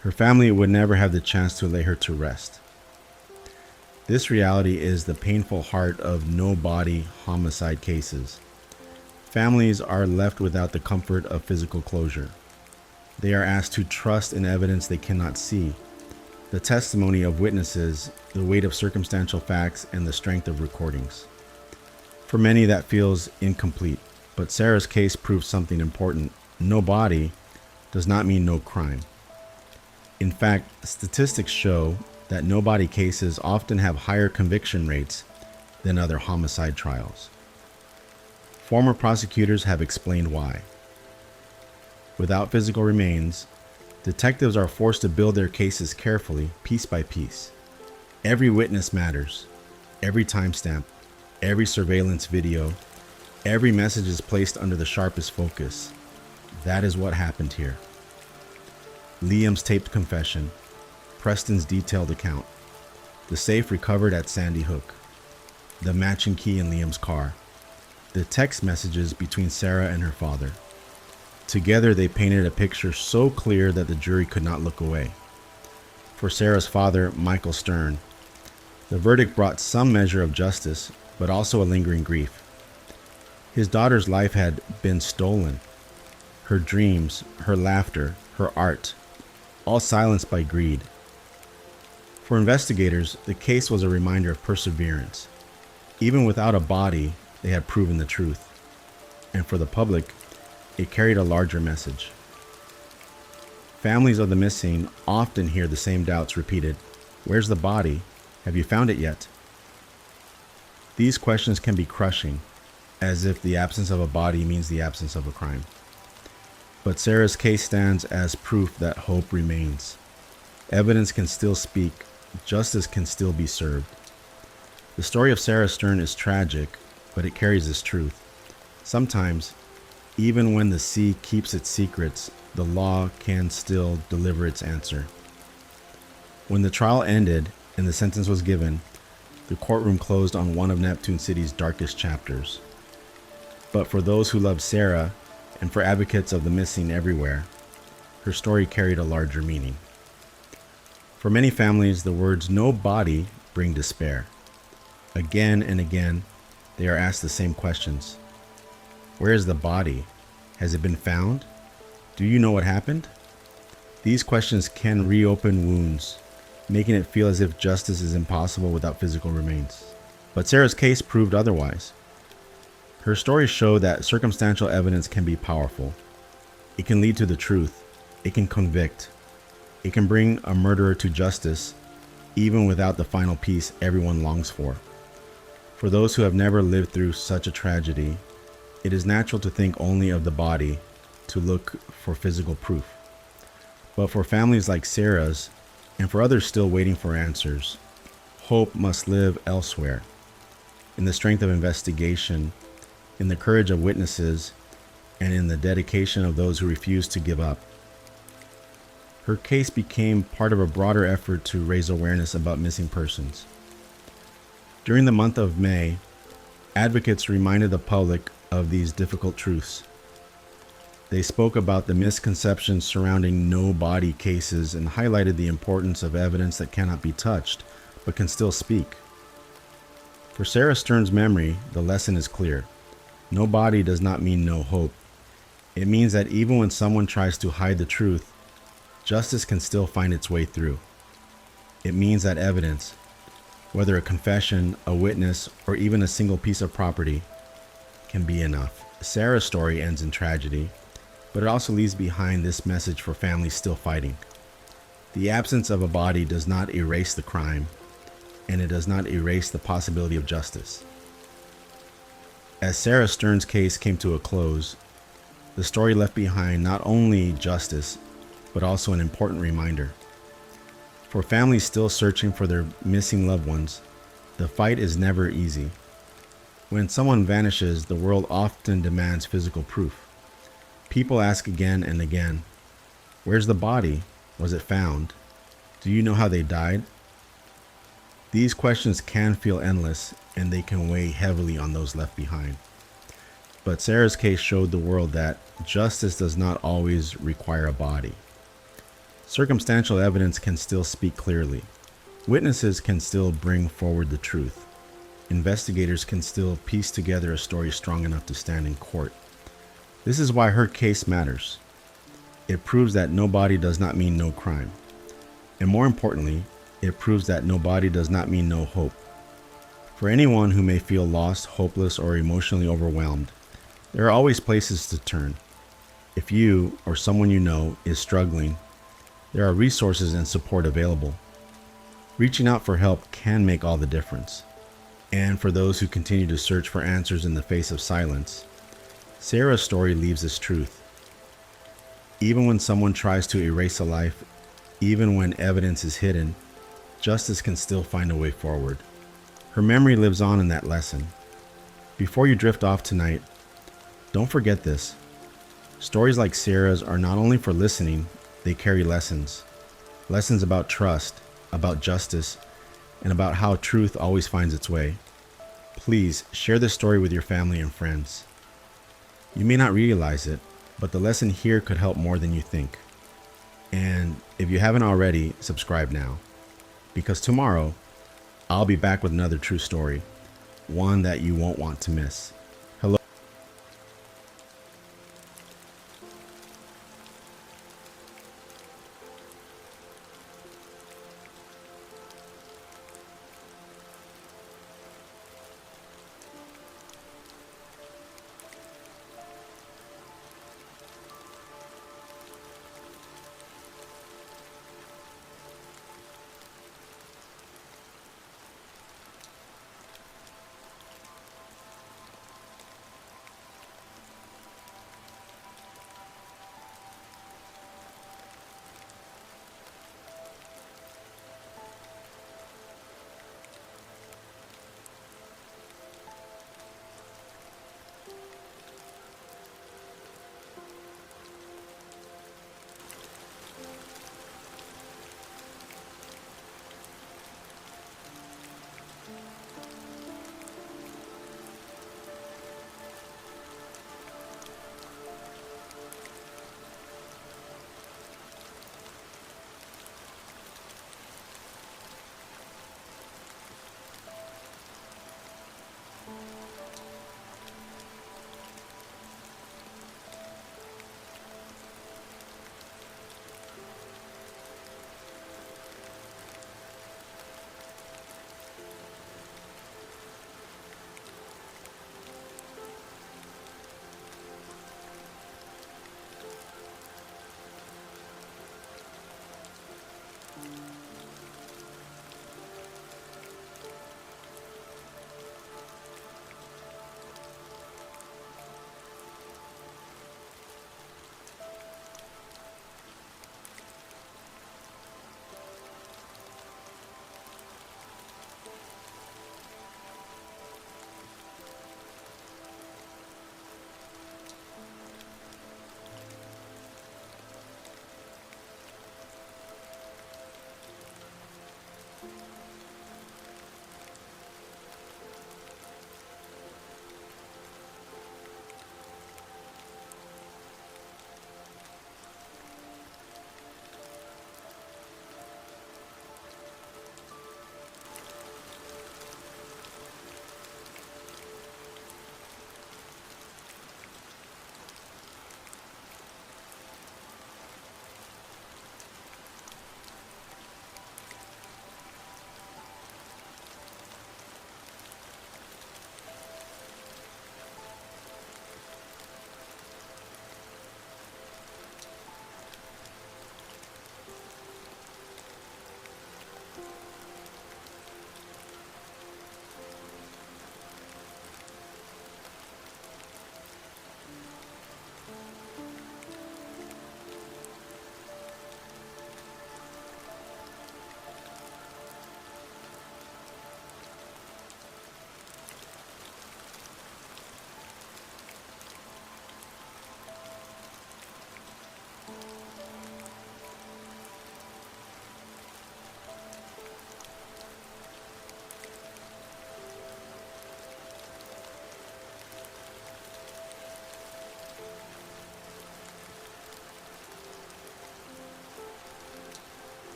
Her family would never have the chance to lay her to rest. This reality is the painful heart of no-body homicide cases. Families are left without the comfort of physical closure. They are asked to trust in evidence they cannot see, the testimony of witnesses, the weight of circumstantial facts, and the strength of recordings. For many, that feels incomplete, but Sarah's case proves something important. No body does not mean no crime. In fact, statistics show that no-body cases often have higher conviction rates than other homicide trials. Former prosecutors have explained why. Without physical remains, detectives are forced to build their cases carefully, piece by piece. Every witness matters. Every timestamp, every surveillance video, every message is placed under the sharpest focus. That is what happened here. Liam's taped confession, Preston's detailed account, the safe recovered at Sandy Hook, the matching key in Liam's car, the text messages between Sarah and her father. Together they painted a picture so clear that the jury could not look away. For Sarah's father, Michael Stern, the verdict brought some measure of justice, but also a lingering grief. His daughter's life had been stolen. Her dreams, her laughter, her art, all silenced by greed. For investigators, the case was a reminder of perseverance. Even without a body, they had proven the truth. And for the public, it carried a larger message. Families of the missing often hear the same doubts repeated. Where's the body? Have you found it yet? These questions can be crushing, as if the absence of a body means the absence of a crime. But Sarah's case stands as proof that hope remains. Evidence can still speak. Justice can still be served. The story of Sarah Stern is tragic, but it carries this truth. Sometimes, even when the sea keeps its secrets, the law can still deliver its answer. When the trial ended and the sentence was given, the courtroom closed on one of Neptune City's darkest chapters. But for those who loved Sarah, and for advocates of the missing everywhere, her story carried a larger meaning. For many families, the words "no body" bring despair. Again and again, they are asked the same questions. Where is the body? Has it been found? Do you know what happened? These questions can reopen wounds, making it feel as if justice is impossible without physical remains. But Sarah's case proved otherwise. Her story showed that circumstantial evidence can be powerful. It can lead to the truth. It can convict. It can bring a murderer to justice, even without the final piece everyone longs for. For those who have never lived through such a tragedy, it is natural to think only of the body, to look for physical proof. But for families like Sarah's, and for others still waiting for answers, hope must live elsewhere, in the strength of investigation, in the courage of witnesses, and in the dedication of those who refuse to give up. Her case became part of a broader effort to raise awareness about missing persons. During the month of May, advocates reminded the public of these difficult truths. They spoke about the misconceptions surrounding no-body cases and highlighted the importance of evidence that cannot be touched, but can still speak. For Sarah Stern's memory, the lesson is clear. No body does not mean no hope. It means that even when someone tries to hide the truth, justice can still find its way through. It means that evidence, whether a confession, a witness, or even a single piece of property, can be enough. Sarah's story ends in tragedy, but it also leaves behind this message for families still fighting. The absence of a body does not erase the crime, and it does not erase the possibility of justice. As Sarah Stern's case came to a close, the story left behind not only justice, but also an important reminder. For families still searching for their missing loved ones, the fight is never easy. When someone vanishes, the world often demands physical proof. People ask again and again, "Where's the body? Was it found? Do you know how they died?" These questions can feel endless, and they can weigh heavily on those left behind. But Sarah's case showed the world that justice does not always require a body. Circumstantial evidence can still speak clearly. Witnesses can still bring forward the truth. Investigators can still piece together a story strong enough to stand in court. This is why her case matters. It proves that no body does not mean no crime. And more importantly, it proves that no body does not mean no hope. For anyone who may feel lost, hopeless, or emotionally overwhelmed, there are always places to turn. If you or someone you know is struggling, there are resources and support available. Reaching out for help can make all the difference. And for those who continue to search for answers in the face of silence, Sarah's story leaves this truth. Even when someone tries to erase a life, even when evidence is hidden, justice can still find a way forward. Her memory lives on in that lesson. Before you drift off tonight, don't forget this. Stories like Sarah's are not only for listening, they carry lessons. Lessons about trust, about justice, and about how truth always finds its way. Please share this story with your family and friends. You may not realize it, but the lesson here could help more than you think. And if you haven't already, subscribe now. Because tomorrow, I'll be back with another true story, one that you won't want to miss.